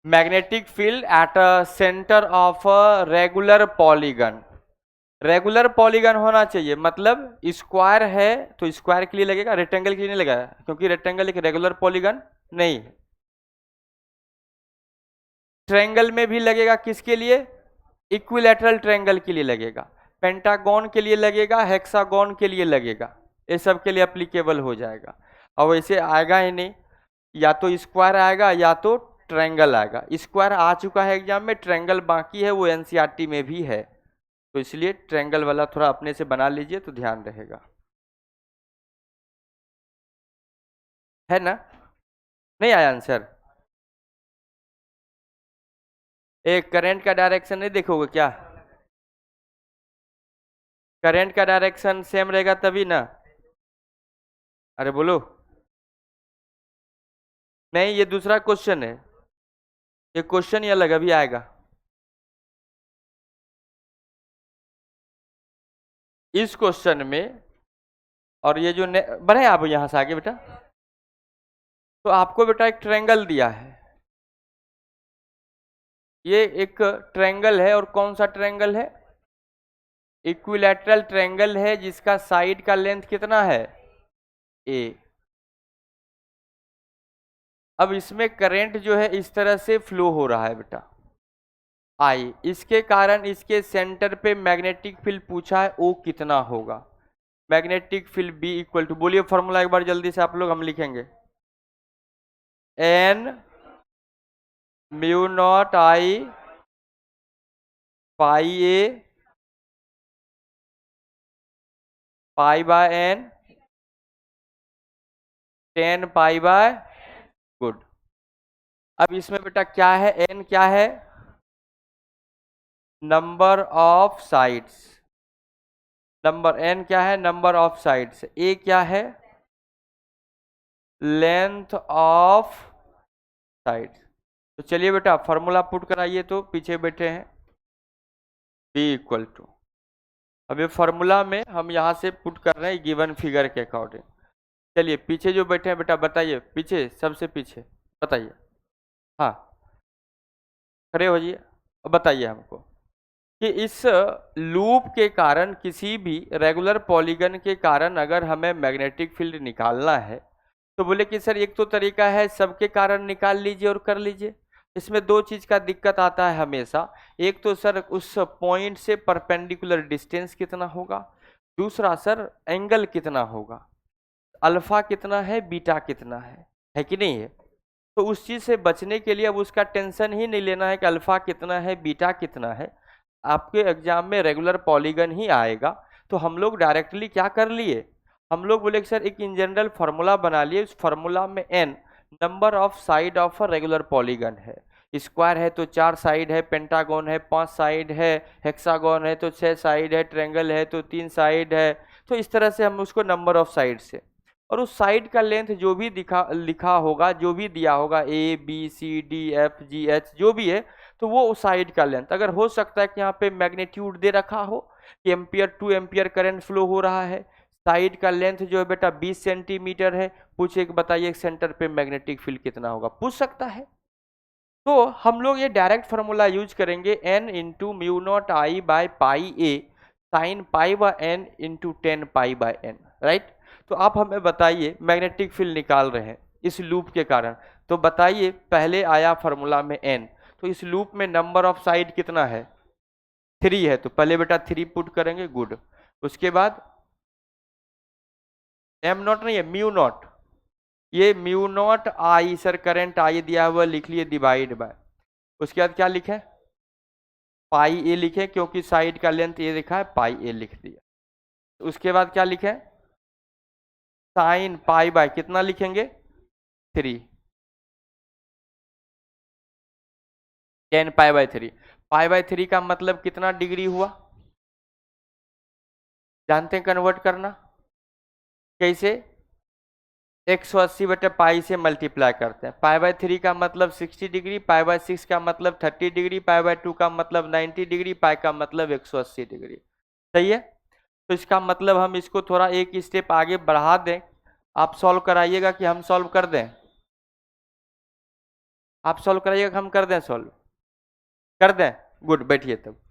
Magnetic field eight a centre of a regular polygon. Regular polygon होना चाहिए, मतलब स्क्वायर है तो स्क्वायर के लिए लगेगा, रेक्टेंगल के लिए नहीं लगेगा, क्योंकि रेक्टेंगल एक रेगुलर पॉलीगन नहीं है। ट्रायंगल में भी लगेगा, किसके लिए? इक्विलैटरल ट्रायंगल के लिए लगेगा, पेंटागन के लिए लगेगा, हेक्सागन के लिए लगेगा, ये सब के लिए एप्लीकेबल हो जाएगा। और वैसे आएगा ही नहीं, या तो स्क्वायर आएगा या तो ट्रायंगल आएगा। स्क्वायर आ चुका है एग्जाम में, ट्रायंगल बाकी है, वो एनसीईआरटी में भी है, तो इसलिए ट्रायंगल वाला थोड़ा अपने से बना लीजिए तो ध्यान रहेगा, है ना। नहीं आया आंसर? एक करंट का डायरेक्शन नहीं देखोगे क्या? करंट का डायरेक्शन सेम रहेगा तभी ना। अरे बोलो। नहीं ये दूसरा क्वेश्चन है, ये क्वेश्चन ही अलग अभी आएगा। इस क्वेश्चन में, और ये जो बढ़े आप यहां से आगे बेटा, तो आपको बेटा एक ट्रायंगल दिया है, ये एक ट्रायंगल है, और कौन सा ट्रायंगल है? इक्विलैटरल ट्रायंगल है, जिसका साइड का लेंथ कितना है? ए। अब इसमें करंट जो है इस तरह से फ्लो हो रहा है बेटा, आई, इसके कारण इसके सेंटर पे मैग्नेटिक फील्ड पूछा है, ओ कितना होगा। Magnetic field B equal to, बोलिए फॉर्मूला एक बार जल्दी से आप लोग, हम लिखेंगे। N μ0I/π π/n 10π/, good. अब इसमें बेटा क्या है, एन क्या है? Number of sides. Number N क्या है? Number of sides. ए क्या है? Length of side. तो चलिए बेटा फॉर्मूला पुट कराइए, तो पीछे बैठे हैं बी इक्वल टू, अब ये फॉर्मूला में हम यहाँ से पुट कर रहे हैं गिवन फिगर के अकॉर्डिंग। चलिए पीछे जो बैठे हैं बेटा बताइए, पीछे सबसे पीछे बताइए, हाँ खड़े हो जाइए, अब बताइए हमको कि इस लूप के कारण, किसी भी रेगुलर पॉलीगन के कारण अगर हमें मैग्नेटिक फील्ड निकालना है, तो बोले कि सर एक तो तरीका है सबके कारण निकाल लीजिए और कर लीजिए। इसमें दो चीज का दिक्कत आता है हमेशा, एक तो सर उस पॉइंट से परपेंडिकुलर डिस्टेंस कितना होगा, दूसरा सर एंगल कितना होगा, अल्फा कितना है बीटा कितना है कि नहीं है। तो उस चीज से बचने के लिए अब उसका टेंशन ही नहीं लेना है कि अल्फा कितना है बीटा कितना है, आपके एग्जाम में रेगुलर पॉलीगन ही आएगा। तो हम लोग डायरेक्टली क्या कर लिए, हम लोग बोले कि सर एक इन जनरल फार्मूला बना लिए, उस फार्मूला में n number of side of a regular polygon है, स्क्वायर है तो 4 साइड है, पेंटागन है 5 साइड है, हेक्सागन है तो 6 साइड है, ट्रायंगल है तो 3 साइड है। तो इस तरह से हम उसको नंबर ऑफ साइड से, और उस साइड का लेंथ जो भी लिखा होगा, जो भी दिया होगा ABCDFGH जो भी है, तो वो उस साइड का लेंथ, अगर हो सकता है कि यहाँ पे मैग्नीट्यूड दे रखा हो कि एम्पियर 2 एम्पियर करंट फ्लो हो रहा है, साइड का लेंथ जो है बेटा 20 सेंटीमीटर है, पूछे कि बताइए सेंटर पे मैग्नेटिक फील्ड कितना होगा, पूछ सकता है। तो हम लोग ये डायरेक्ट फार्मूला यूज करेंगे n into mu not I by pi A sign pi bye n into 10 pi bye n, right. तो आप हमें बताइए मैग्नेटिक फील्ड निकाल रहे हैं इस लूप के कारण, तो बताइए पहले आया फार्मूला में n, तो इस लूप में नंबर ऑफ साइड कितना है 3 है, तो पहले बेटा 3 पुट करेंगे, गुड। उसके बाद m नॉट नहीं है म्यू नॉट, ये mu not I sir current I दिया हुआ लिख लिए डिवाइड बाय, उसके बाद क्या लिखे पाई ए लिखे, क्योंकि साइड का लेंथ ये लिखा है पाई ए लिख दिया। उसके बाद क्या लिखे साइन पाई बाय कितना लिखेंगे 3, 10 पाई बाय 3, पाई बाय 3 का मतलब कितना डिग्री हुआ, जानते हैं कन्वर्ट करना कैसे, 180 बटे पाई से मल्टीप्लाई करते हैं, पाई बाय 3 का मतलब 60 डिग्री, पाई बाय 6 का मतलब 30 डिग्री, पाई बाय 2 का मतलब 90 डिग्री, पाई का मतलब 180 डिग्री, सही है। तो इसका मतलब हम इसको थोड़ा एक स्टेप आगे बढ़ा दें, आप सॉल्व कराइएगा कि हम सॉल्व कर दें, आप सॉल्व कराइएगा कि हम कर दें सॉल्व, कर दें, गुड, बैठिए तब।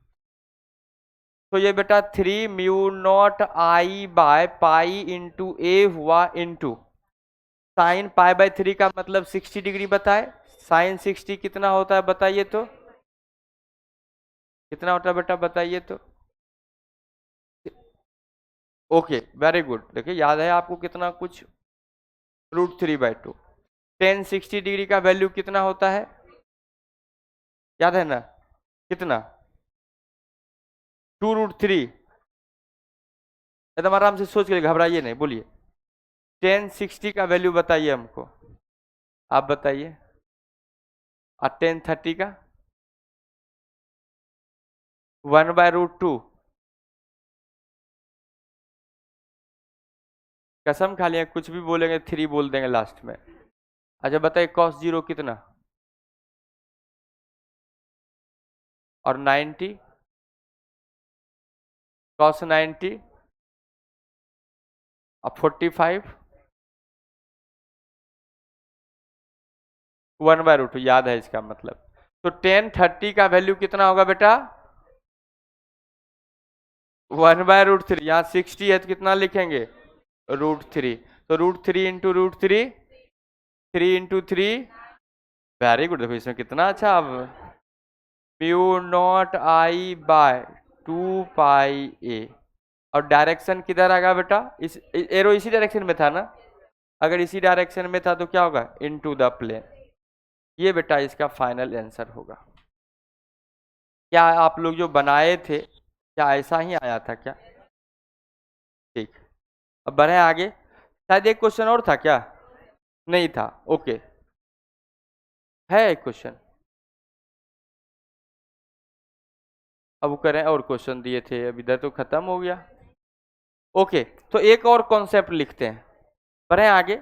तो ये बेटा 3 mu not I by pi into A हुआ इंटू साइन पाई बाय 3 का मतलब 60 डिग्री बताए, साइन 60 कितना होता है बताइए, तो कितना होता है बेटा बताइए तो, ओके वेरी गुड, देखिए याद है आपको कितना कुछ, √3/2, टेन 60 डिग्री का वैल्यू कितना होता है याद है ना, कितना 2√3, एकदम आराम से सोच के घबराइए नहीं, बोलिए 1060 का वैल्यू बताइए हमको, आप बताइए, और 1030 का 1/√2, कसम खा लिया कुछ भी बोलेंगे 3 बोल देंगे लास्ट में। अच्छा बताइए cos 0 कितना, और 90 cos 90 और 45 1/√2 याद है इसका मतलब। तो 1030 का वैल्यू कितना होगा बेटा 1/√3, यहाँ 60 है तो कितना लिखेंगे √3, तो √3 इंटू √3, 3 इंटू 3, वेरी गुड, देखो इसमें कितना अच्छा, अब म्यू नॉट आई बाय 2 पाई ए, और डायरेक्शन किधर आएगा बेटा, इस एरो इसी डायरेक्शन में था ना, अगर इसी डायरेक्शन में था तो क्या होगा इनटू द प्लेन, ये बेटा इसका फाइनल आंसर होगा। क्या आप लोग जो बनाए थे क्या ऐसा ही आया था क्या, ठीक, अब बढ़े आगे, शायद एक क्वेश्चन और था क्या, नहीं था, ओके, है एक क्वेश्चन, अब वो करें और क्वेश्चन दिए थे, अब इधर तो खत्म हो गया, ओके। तो एक और कॉन्सेप्ट लिखते हैं, बढ़े आगे,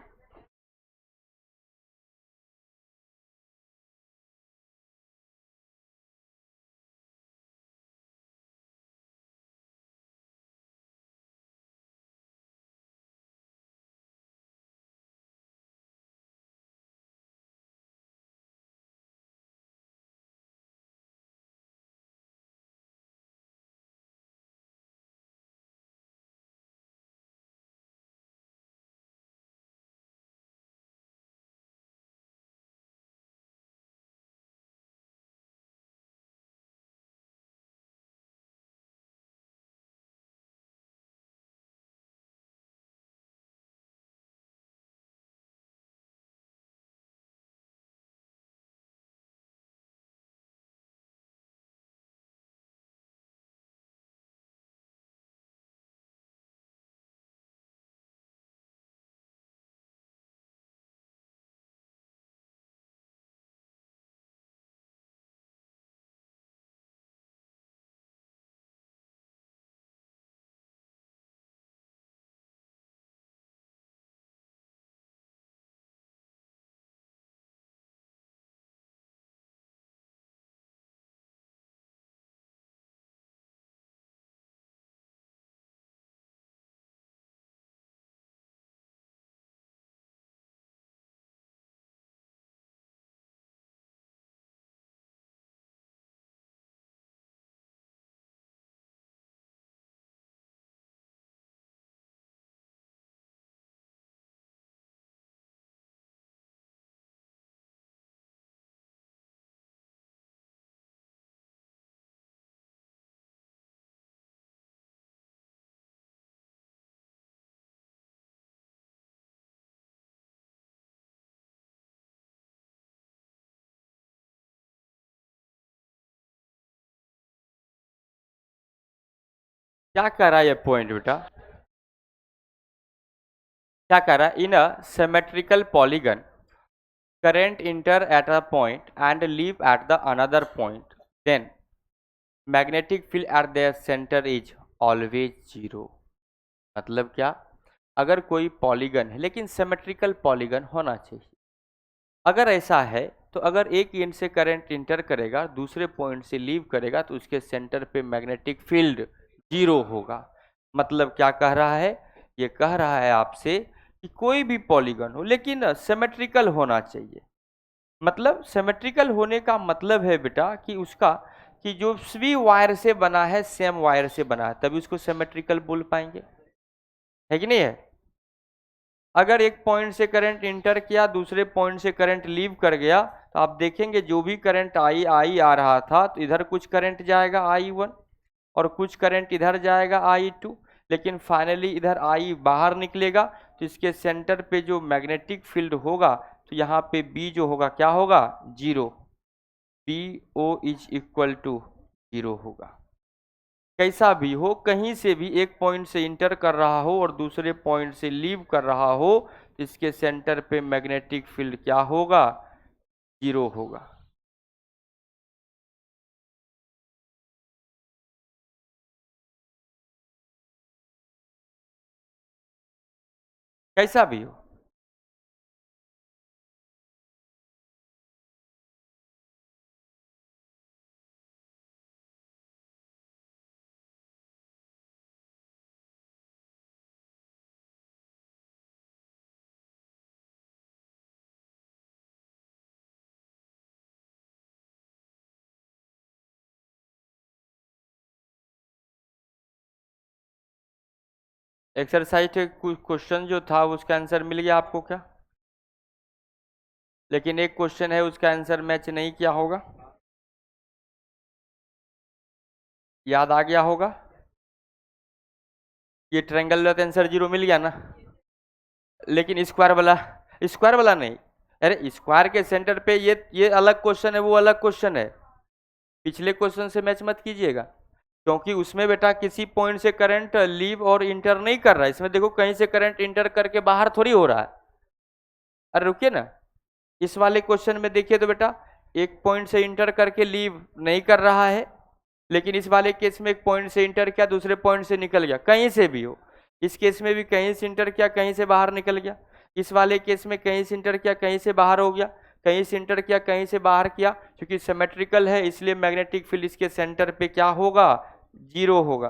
क्या कह रहा है ये पॉइंट बेटा? क्या कह रहा है? In a symmetrical polygon current enter at a point and leave at the another point, then magnetic field at their center is always zero. मतलब क्या? अगर कोई पॉलीगन है, लेकिन सिमेट्रिकल पॉलीगन होना चाहिए। अगर ऐसा है तो अगर एक एंड से करंट इंटर करेगा, दूसरे पॉइंट से लीव करेगा, तो उसके सेंटर पे मैग्नेटिक फील्ड जीरो होगा। मतलब क्या कह रहा है? ये कह रहा है आपसे कि कोई भी पॉलीगन हो लेकिन सिमेट्रिकल होना चाहिए। मतलब सिमेट्रिकल होने का मतलब है बेटा कि उसका कि जो भी वायर से बना है सेम वायर से बना है, तभी उसको सिमेट्रिकल बोल पाएंगे, है कि नहीं है? अगर एक पॉइंट से करंट इंटर किया, दूसरे पॉइंट से करंट लीव कर गया, तो आप देखेंगे जो भी करंट आई आ रहा था, तो इधर कुछ करंट जाएगा I1 और कुछ करंट इधर जाएगा I2, लेकिन फाइनली इधर आई बाहर निकलेगा, तो इसके सेंटर पे जो मैग्नेटिक फील्ड होगा, तो यहाँ पे बी जो होगा क्या होगा? Zero. B O is equal to zero होगा। कैसा भी हो, कहीं से भी एक पॉइंट से इंटर कर रहा हो और दूसरे पॉइंट से लीव कर रहा हो, तो इसके सेंटर पे मैग्नेटिक फील्ड क्या होगा? जीरो होगा। कैसा भी हो। एक्सरसाइज के कुछ क्वेश्चन जो था उसका आंसर मिल गया आपको क्या? लेकिन एक क्वेश्चन है उसका आंसर मैच नहीं किया होगा, याद आ गया होगा। ये ट्रायंगल वाला तो आंसर जीरो मिल गया ना? लेकिन स्क्वायर वाला नहीं। अरे स्क्वायर के सेंटर पे ये अलग क्वेश्चन है, वो अलग क्वेश्चन है। पिछले क्वेश्चन से मैच मत कीजिएगा, क्योंकि उसमें बेटा किसी पॉइंट से करंट लीव और इंटर नहीं कर रहा है। इसमें देखो कहीं से करंट इंटर करके बाहर थोड़ी हो रहा है। अरे रुकिए ना, इस वाले क्वेश्चन में देखिए तो बेटा एक पॉइंट से इंटर करके लीव नहीं कर रहा है, लेकिन इस वाले केस में एक पॉइंट से इंटर किया, दूसरे पॉइंट से निकल गया, कहीं से भी हो। इस केस में भी कहीं से इंटर किया, कहीं से बाहर निकल गया। इस वाले केस में कहीं से इंटर किया, कहीं से बाहर हो गया, कहीं से इंटर किया, कहीं से बाहर किया। क्योंकि सिमेट्रिकल है इसलिए मैग्नेटिक फील्ड इसके सेंटर पे क्या होगा? जीरो होगा।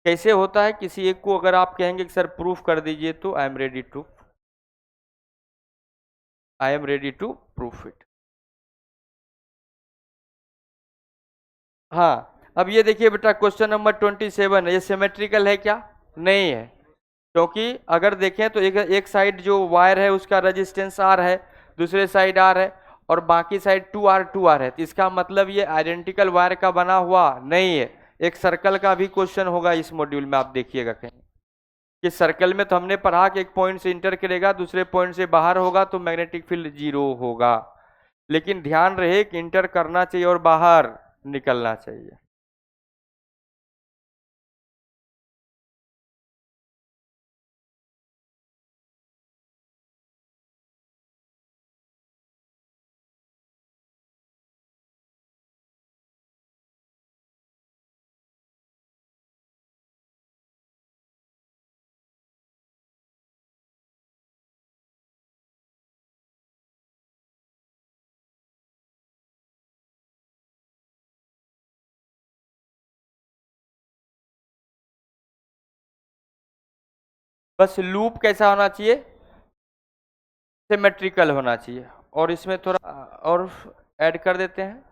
कैसे होता है, किसी एक को अगर आप कहेंगे कि सर प्रूफ कर दीजिए, तो I am ready to proof it. हाँ, अब ये देखिए बेटा क्वेश्चन नंबर 27 है, ये सिमेट्रिकल है क्या? नहीं है। क्योंकि अगर देखें तो एक साइड जो वायर है उसका रेजिस्टेंस आर है, दूसरे साइड आर है, और बाकी साइड टू आर है, तो इसका मतलब ये आइडेंटिकल वायर का बना हुआ नहीं है। एक सर्कल का भी क्वेश्चन होगा इस मॉड्यूल में, आप देखिएगा कहीं कि सर्कल में तो हमने पढ़ा कि एक पॉइंट से इंटर करेगा, दूसरे पॉइंट से बाहर होगा, तो मैग्नेटिक फील्ड जीरो होगा। लेकिन ध्यान रहे कि इंटर करना चाहिए और बाहर निकलना चाहिए। बस लूप कैसा होना चाहिए? सिमेट्रिकल होना चाहिए। और इसमें थोड़ा और ऐड कर देते हैं।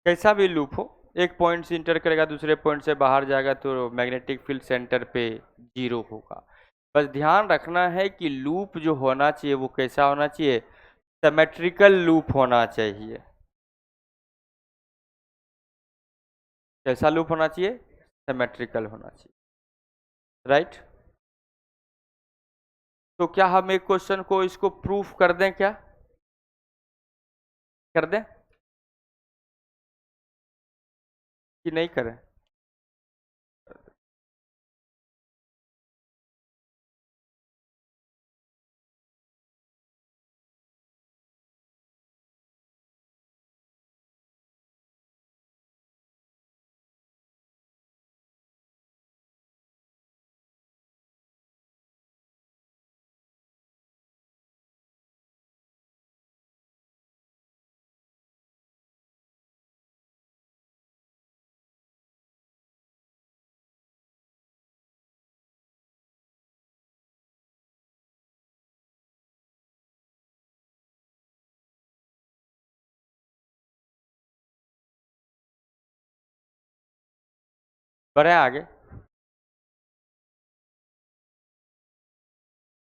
कैसा भी लूप हो, एक पॉइंट से इंटर करेगा दूसरे पॉइंट से बाहर जाएगा तो मैग्नेटिक फील्ड सेंटर पे 0 होगा। बस ध्यान रखना है कि लूप जो होना चाहिए वो कैसा होना चाहिए, सिमेट्रिकल लूप होना चाहिए। कैसा लूप होना चाहिए, सिमेट्रिकल होना चाहिए, राइट। तो क्या हम एक क्वेश्चन को इसको प्रूफ कर दें, क्या कर दें कि नहीं करें? बढ़े आगे,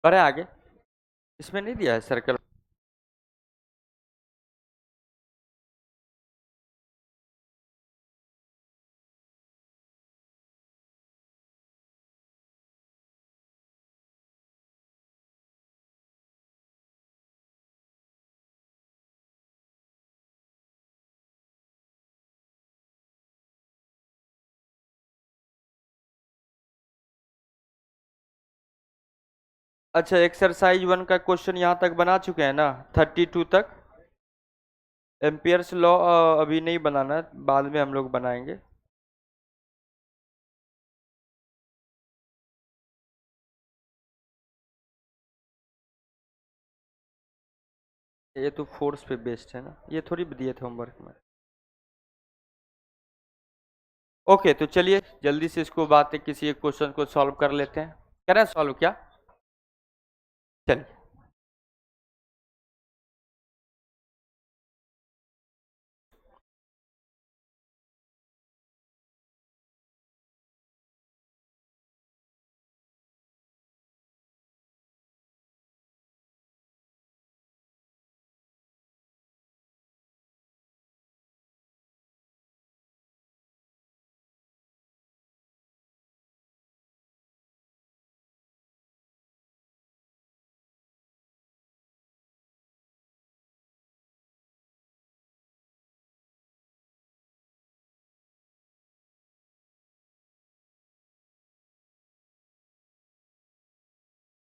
बढ़े आगे। इसमें नहीं दिया है सर्कल। अच्छा, एक्सरसाइज 1 का क्वेश्चन यहाँ तक बना चुके हैं ना, 32 तक। एम्पियर्स लॉ अभी नहीं बनाना है, बाद में हम लोग बनाएंगे। ये तो फोर्स पे बेस्ड है ना, ये थोड़ी दिए थे होमवर्क में। ओके, तो चलिए जल्दी से इसको बात है, किसी एक क्वेश्चन को सॉल्व कर लेते हैं। करें सॉल्व क्या? चलिए।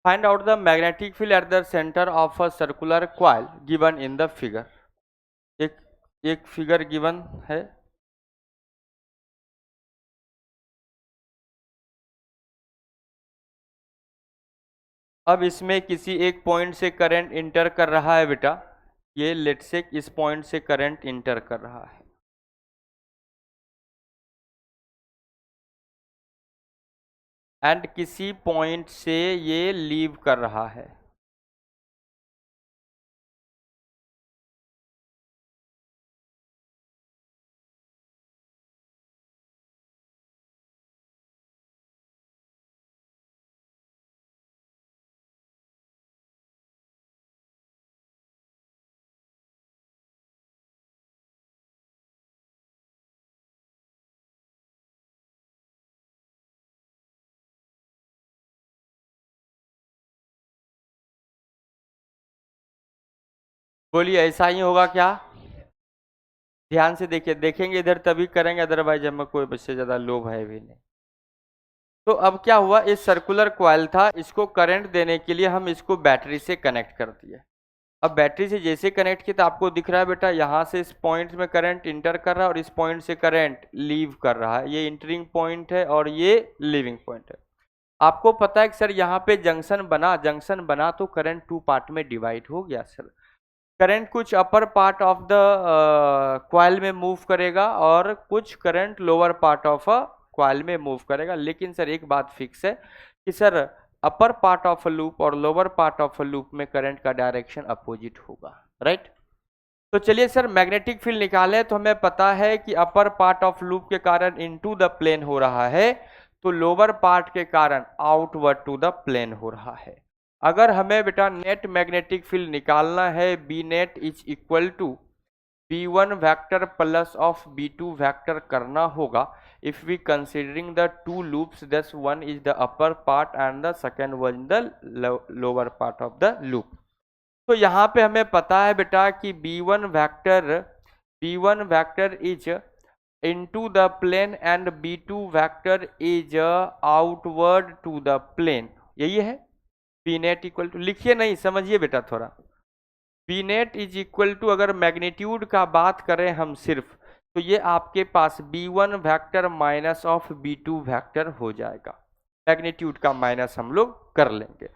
Find out the magnetic field at the centre of a circular coil given in the figure. एक एक फिगर गिवन है। अब इसमें किसी एक पॉइंट से करंट इंटर कर रहा है बेटा, ये लेट से इस पॉइंट से करंट इंटर कर रहा है, एंड किसी पॉइंट से ये लीव कर रहा है। बोलिए ऐसा ही होगा क्या? ध्यान से देखिए, देखेंगे इधर तभी करेंगे, अदरवाइज हमें कोई बच्चे ज्यादा लोभ है भी नहीं। तो अब क्या हुआ, इस सर्कुलर कॉइल था, इसको करंट देने के लिए हम इसको बैटरी से कनेक्ट कर दिए। अब बैटरी से जैसे कनेक्ट किया तो आपको दिख रहा है बेटा, यहाँ से इस पॉइंट में करंट इंटर कर रहा है और इस पॉइंट से करंट लीव कर रहा है। ये इंटरिंग पॉइंट है और ये लीविंग पॉइंट है। आपको पता है कि सर यहाँ पे जंक्शन बना तो करंट 2 पार्ट में डिवाइड हो गया सर। करंट कुछ upper part of the coil में मूव करेगा और कुछ current lower part of a coil में मूव करेगा। लेकिन सर एक बात फिक्स है कि sir upper part of a loop और lower part of a loop में करंट का डायरेक्शन अपोजिट होगा, राइट। तो चलिए सर मैग्नेटिक फील्ड निकाले, तो हमें पता है कि अपर पार्ट ऑफ लूप के कारण इनटू द प्लेन हो रहा है, तो लोअर पार्ट के कारण आउटवर्ड टू द प्लेन हो रहा है। अगर हमें बेटा नेट मैग्नेटिक फील्ड निकालना है, B net is equal to B1 vector plus of B2 vector करना होगा if we considering the two loops, thus one is the upper part and the second one the lower part of the loop। तो यहाँ पे हमें पता है बेटा कि B1 vector is into the plane and B2 vector is outward to the plane, यही है। B नेट इक्वल टू, लिखिए नहीं, समझिए बेटा थोड़ा। B net is equal to, अगर मैग्नीट्यूड का बात करें हम सिर्फ, तो ये आपके पास B1 vector minus of B2 vector हो जाएगा। मैग्नीट्यूड का माइनस हम लोग कर लेंगे।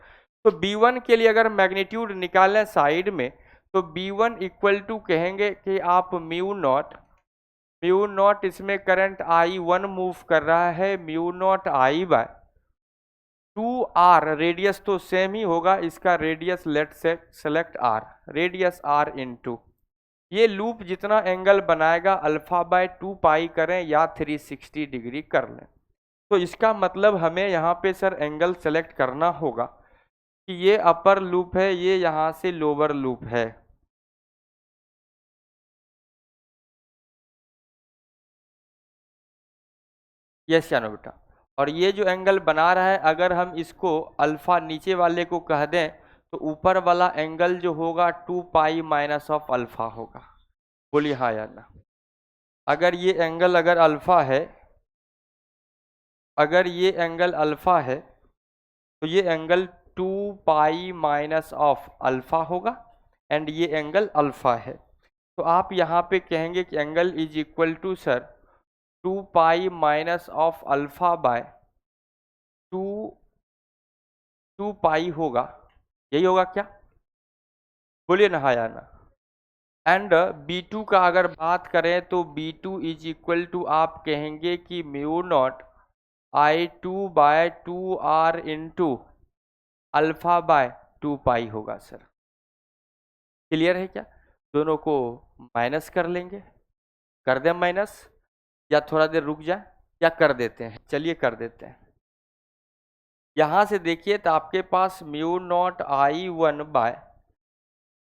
तो B1 के लिए अगर मैग्नीट्यूड निकालें साइड में, तो B1 इक्वल टू कहेंगे कि आप म्यू नॉट, इसमें करंट I1 मूव कर रहा है, mu nought I by 2R, radius तो सेम ही होगा, इसका radius let say select R, radius R into ये लूप जितना एंगल बनाएगा अल्फा बाय 2 पाई करें या 360 डिग्री कर लें। तो इसका मतलब हमें यहाँ पे सर एंगल सेलेक्ट करना होगा कि ये अपर लूप है, ये यहाँ से लोअर लूप है। यस या नो बेटा। और ये जो एंगल बना रहा है, अगर हम इसको अल्फा नीचे वाले को कह दें, तो ऊपर वाला एंगल जो होगा 2 पाई माइनस ऑफ अल्फा होगा। बोलिए हाँ या ना। अगर ये एंगल अगर अल्फा है, अगर ये एंगल अल्फा है, तो ये angle 2 pi minus of alpha होगा, एंड ये एंगल अल्फा है। तो आप यहाँ पे कहेंगे कि angle is equal to sir 2 pi minus of alpha by 2 pi होगा, यही होगा क्या? बोलिए ना हाँ या ना। एंड B2 का अगर बात करें, तो B2 इज इक्वल टू आप कहेंगे कि mu not I2 by 2R into alpha by 2 pi होगा सर। क्लियर है क्या? दोनों को माइनस कर लेंगे, कर दें माइनस, या थोड़ा देर रुक जाए, या कर देते हैं, चलिए कर देते हैं। यहाँ से देखिए तो आपके पास mu not I1 by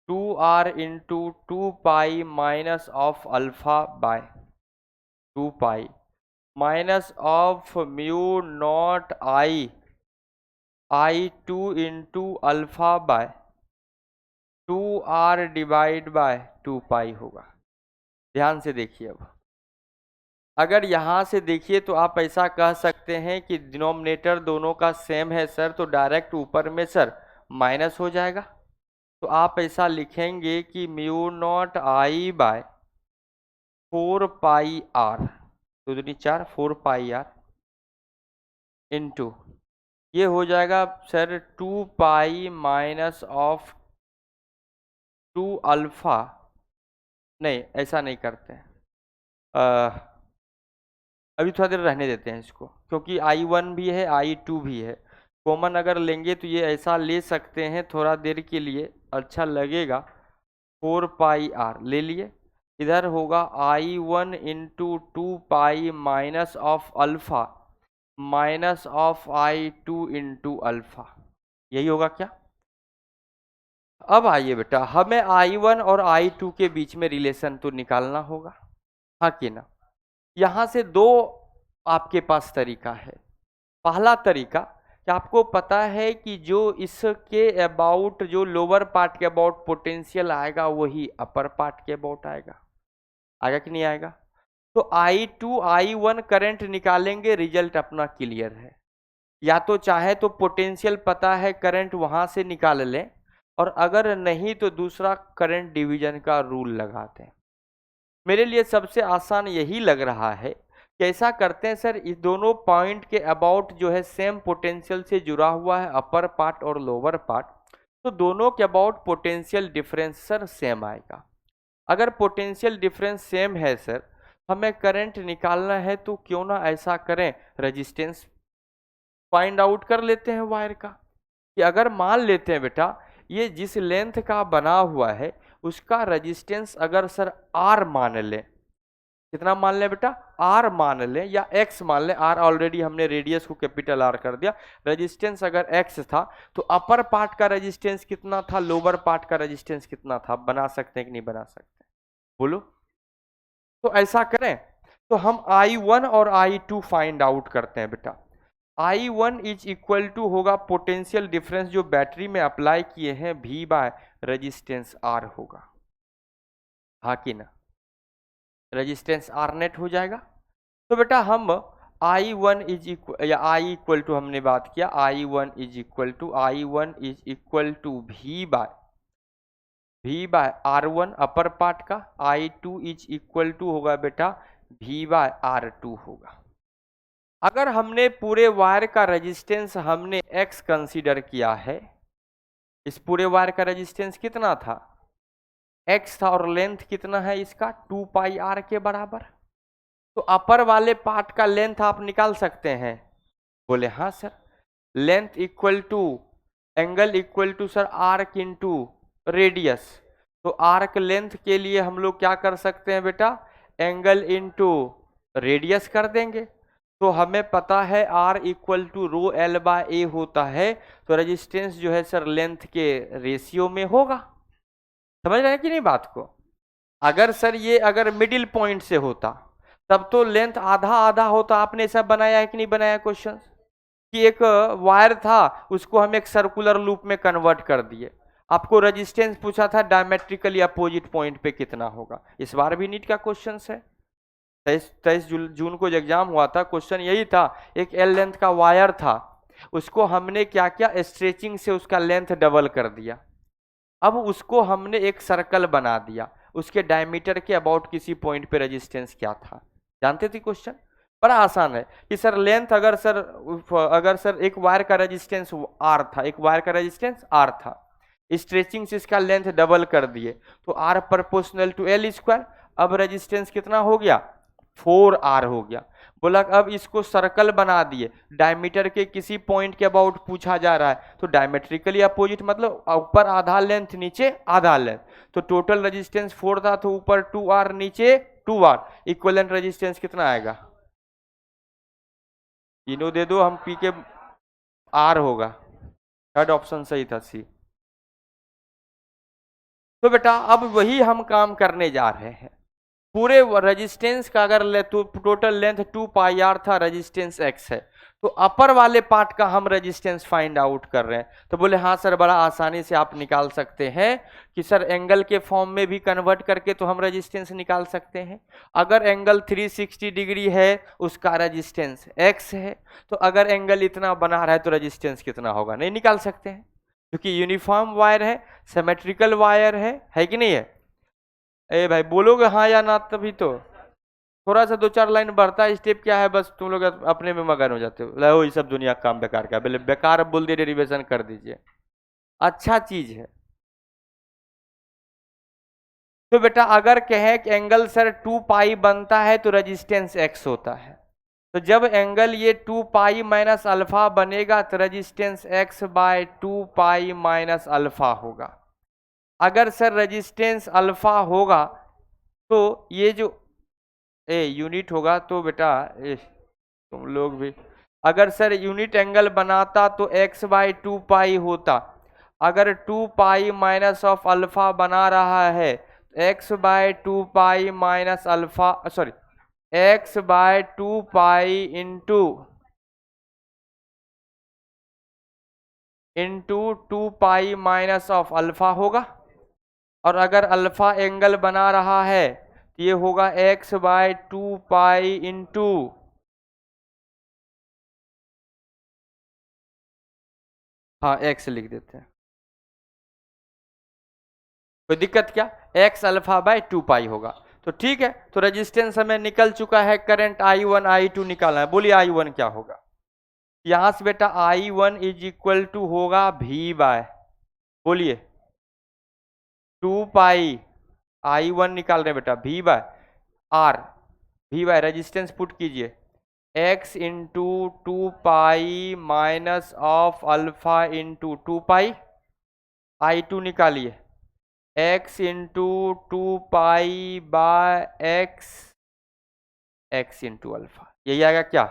2R into 2 pi minus of alpha by 2 pi minus of mu not I2 into alpha by 2R divide by 2 pi होगा। ध्यान से देखिए। अब अगर यहाँ से देखिए तो आप ऐसा कह सकते हैं कि डिनोमिनेटर दोनों का सेम है सर, तो डायरेक्ट ऊपर में सर माइनस हो जाएगा। तो आप ऐसा लिखेंगे कि mu nought I by 4 pi R, तो दूनी 4, 4 पाई R इंटू ये हो जाएगा sir 2 pi minus of 2 alpha. नहीं, ऐसा नहीं करते हैं, अभी थोड़ा देर रहने देते हैं इसको, क्योंकि I1 भी है I2 भी है। कॉमन अगर लेंगे तो ये ऐसा ले सकते हैं, थोड़ा देर के लिए अच्छा लगेगा। 4 पाई R ले लिए, इधर होगा I1 into 2 pi minus of alpha minus of I2 into alpha, यही होगा क्या? अब आइए बेटा, हमें I1 और I2 के बीच में रिलेशन तो निकालना होगा, हाँ कि ना। यहाँ से दो आपके पास तरीका है। पहला तरीका कि आपको पता है कि जो इसके अबाउट, जो लोअर पार्ट के अबाउट पोटेंशियल आएगा, वही अपर पार्ट के अबाउट आएगा। आएगा कि नहीं आएगा? तो I2 I1 करंट निकालेंगे, रिजल्ट अपना क्लियर है। या तो चाहे तो पोटेंशियल पता है, करंट वहां से निकाल लें, और अगर नहीं तो दूसरा करंट डिवीजन का रूल लगाते हैं। मेरे लिए सबसे आसान यही लग रहा है। कैसा करते हैं सर, इस दोनों पॉइंट के अबाउट जो है सेम पोटेंशियल से जुड़ा हुआ है, अपर पार्ट और लोअर पार्ट, तो दोनों के about potential difference sir same आएगा। अगर पोटेंशियल डिफरेंस सेम है सर, हमें करंट निकालना है, तो क्यों ना ऐसा करें, रेजिस्टेंस फाइंड आउट कर लेते हैं वायर का। कि अगर मान लेते हैं बेटा ये जिस लेंथ का बना हुआ है उसका रेजिस्टेंस अगर सर आर मान ले, कितना मान ले बेटा, आर मान ले या एक्स मान ले, आर ऑलरेडी हमने रेडियस को कैपिटल आर कर दिया, रेजिस्टेंस अगर एक्स था तो अपर पार्ट का रेजिस्टेंस कितना था, लोअर पार्ट का रेजिस्टेंस कितना था, बना सकते हैं कि नहीं बना सकते, बोलो। तो ऐसा करें तो हम I1 और I2 फाइंड आउट करते हैं बेटा। I1 इज इक्वल टू होगा पोटेंशियल डिफरेंस जो बैटरी में अप्लाई किए हैं V बाय रेजिस्टेंस R होगा, हाँ कि ना, रेजिस्टेंस R नेट हो जाएगा। तो बेटा हम I1 इज इक्वल या I इक्वल टू हमने बात किया, I1 is equal to V by R1 upper part का, I2 इज इक्वल टू होगा बेटा V बाय R2 होगा। अगर हमने पूरे वायर का रेजिस्टेंस हमने X कंसीडर किया है, इस पूरे वायर का रेजिस्टेंस कितना था, X था, और लेंथ कितना है इसका 2 पाई R के बराबर। तो अपर वाले पार्ट का लेंथ आप निकाल सकते हैं, बोले हाँ sir. Length equal to angle equal to sir arc into radius. तो आर्क लेंथ के लिए हम लोग क्या कर सकते हैं बेटा, एंगल इंटू रेडियस कर देंगे। तो हमें पता है R equal to rho L by A होता है, तो रेजिस्टेंस जो है सर लेंथ के रेशियो में होगा। समझ रहे हैं कि नहीं बात को। अगर सर ये अगर मिडिल पॉइंट से होता तब तो लेंथ आधा आधा होता। आपने ऐसा बनाया है कि नहीं बनाया क्वेश्चन, कि एक वायर था उसको हम एक सर्कुलर लूप में कन्वर्ट कर दिए, आपको रेजिस्टेंस पूछा था डायमेट्रिकली अपोजिट पॉइंट पे कितना होगा। इस बार भी नीट का क्वेश्चन है, 23 जून को एग्जाम हुआ था, क्वेश्चन यही था। एक एल लेंथ का वायर था, उसको हमने क्या किया, स्ट्रेचिंग से उसका लेंथ डबल कर दिया। अब उसको हमने एक सर्कल बना दिया, उसके डायमीटर के अबाउट किसी पॉइंट पे रेजिस्टेंस क्या था, जानते थे क्वेश्चन। बड़ा आसान है कि सर लेंथ अगर सर एक वायर का रेजिस्टेंस R था, एक वायर का रेजिस्टेंस R था, स्ट्रेचिंग से इसका लेंथ डबल कर दिए तो R proportional to L square. अब रेजिस्टेंस कितना हो गया, 4R हो गया। बोला अब इसको सर्कल बना दिए, डायमीटर के किसी पॉइंट के अबाउट पूछा जा रहा है, तो डायमेट्रिकली अपोजिट मतलब ऊपर आधा लेंथ नीचे आधा लेंथ। तो टोटल रेजिस्टेंस 4 था, तो ऊपर 2R नीचे 2R, इक्विवेलेंट रेजिस्टेंस कितना आएगा, तीनों दे दो, हम पी के R होगा, थर्ड ऑप्शन सही था सी। तो बेटा अब वही हम काम करने जा रहे हैं। पूरे रेजिस्टेंस का अगर ले तो टोटल लेंथ 2 पाई आर था, रेजिस्टेंस x है, तो अपर वाले पार्ट का हम रेजिस्टेंस फाइंड आउट कर रहे हैं। तो बोले हाँ सर, बड़ा आसानी से आप निकाल सकते हैं कि सर एंगल के फॉर्म में भी कन्वर्ट करके तो हम रेजिस्टेंस निकाल सकते हैं। अगर एंगल 360 डिग्री है उसका रेजिस्टेंस x है, तो अगर एंगल इतना बना रहा है तो रेजिस्टेंस कितना होगा, नहीं निकाल सकते हैं, क्योंकि यूनिफॉर्म वायर है, सिमेट्रिकल वायर है कि नहीं है। ए भाई बोलोगे हाँ या ना, तभी तो थोड़ा सा 2-4 लाइन बढ़ता है, स्टेप क्या है, बस तुम लोग अपने में मगन हो जाते हो, लो ये सब दुनिया काम बेकार का, पहले बेकार बोल दिए, डेरिवेशन कर दीजिए, अच्छा चीज है। तो बेटा अगर कहे कि एंगल सर 2 पाई बनता है तो रेजिस्टेंस x होता है, तो जब एंगल ये 2 पाई माइनस अल्फा बनेगा तो resistance x by 2 pi minus alpha होगा। अगर सर रेजिस्टेंस अल्फा होगा तो ये जो यूनिट होगा, तो बेटा तुम लोग भी, अगर सर यूनिट एंगल बनाता तो x बाई 2 पाई होता। अगर 2 पाई माइनस ऑफ अल्फा बना रहा है, x by 2 pi minus alpha, sorry x by 2 pi into 2 pi minus of alpha होगा। और अगर अल्फा एंगल बना रहा है तो ये होगा x बाय 2 पाई इंटू, हाँ x लिख देते हैं, कोई दिक्कत क्या, x अल्फा बाय 2 पाई होगा। तो ठीक है, तो रेजिस्टेंस हमें निकल चुका है, करंट I1 I2 निकालना है। बोलिए I1 क्या होगा, यहां से बेटा I1 इज इक्वल टू होगा V बाय, बोलिए 2 पाई, I1 निकाल रहे हैं बेटा V by R, V by resistance put कीजिए x into 2 pi minus of alpha into 2 pi, I2 निकालिए x into 2 pi by x into alpha, यही आएगा क्या?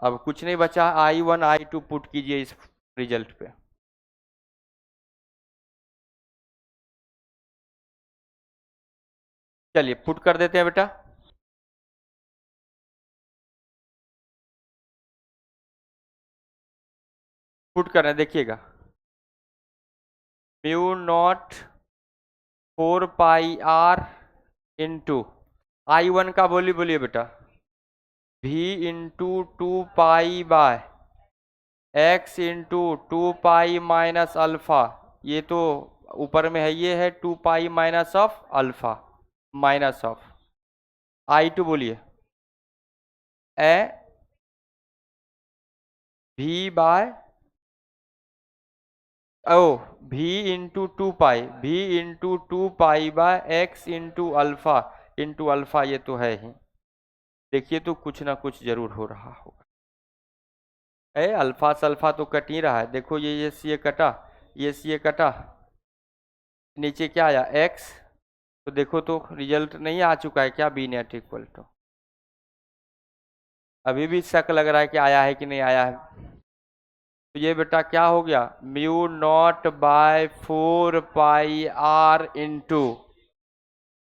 अब कुछ नहीं बचा, I1 I2 पुट कीजिए इस रिजल्ट पे। चलिए पुट कर देते हैं बेटा। पुट कर रहे हैं, देखिएगा। Mu nought 4 pi r into I1 का बोलिए बेटा, v into 2 pi by x into 2 pi minus alpha, ये तो ऊपर में है, ये है 2 pi minus of alpha minus of I2 बोलिए a v by O v into 2 pi by x into alpha, ये तो है ही। देखिए तो कुछ ना कुछ जरूर हो रहा होगा। अल्फा से अल्फा तो कट ही रहा है, देखो ये सी ये कटा, ये सी ये कटा, नीचे क्या आया एक्स, तो देखो तो रिजल्ट नहीं आ चुका है क्या, बी नेट इक्वल टू। अभी भी शक लग रहा है कि आया है कि नहीं आया है। तो ये बेटा क्या हो गया, mu naught bye 4 pi r into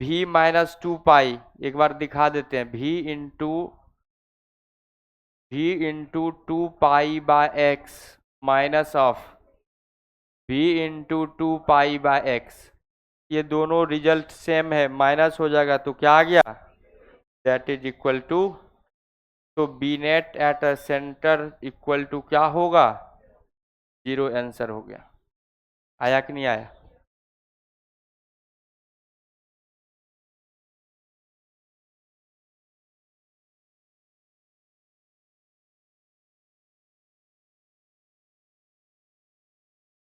v minus 2 पाई, एक बार दिखा देते हैं, v into 2 pi by x minus of v into 2 pi by x, ये दोनों रिजल्ट सेम है, माइनस हो जाएगा तो क्या आ गया, दैट इज इक्वल टू, तो B net at a centre equal to क्या होगा, 0 आंसर हो गया। आया कि नहीं आया?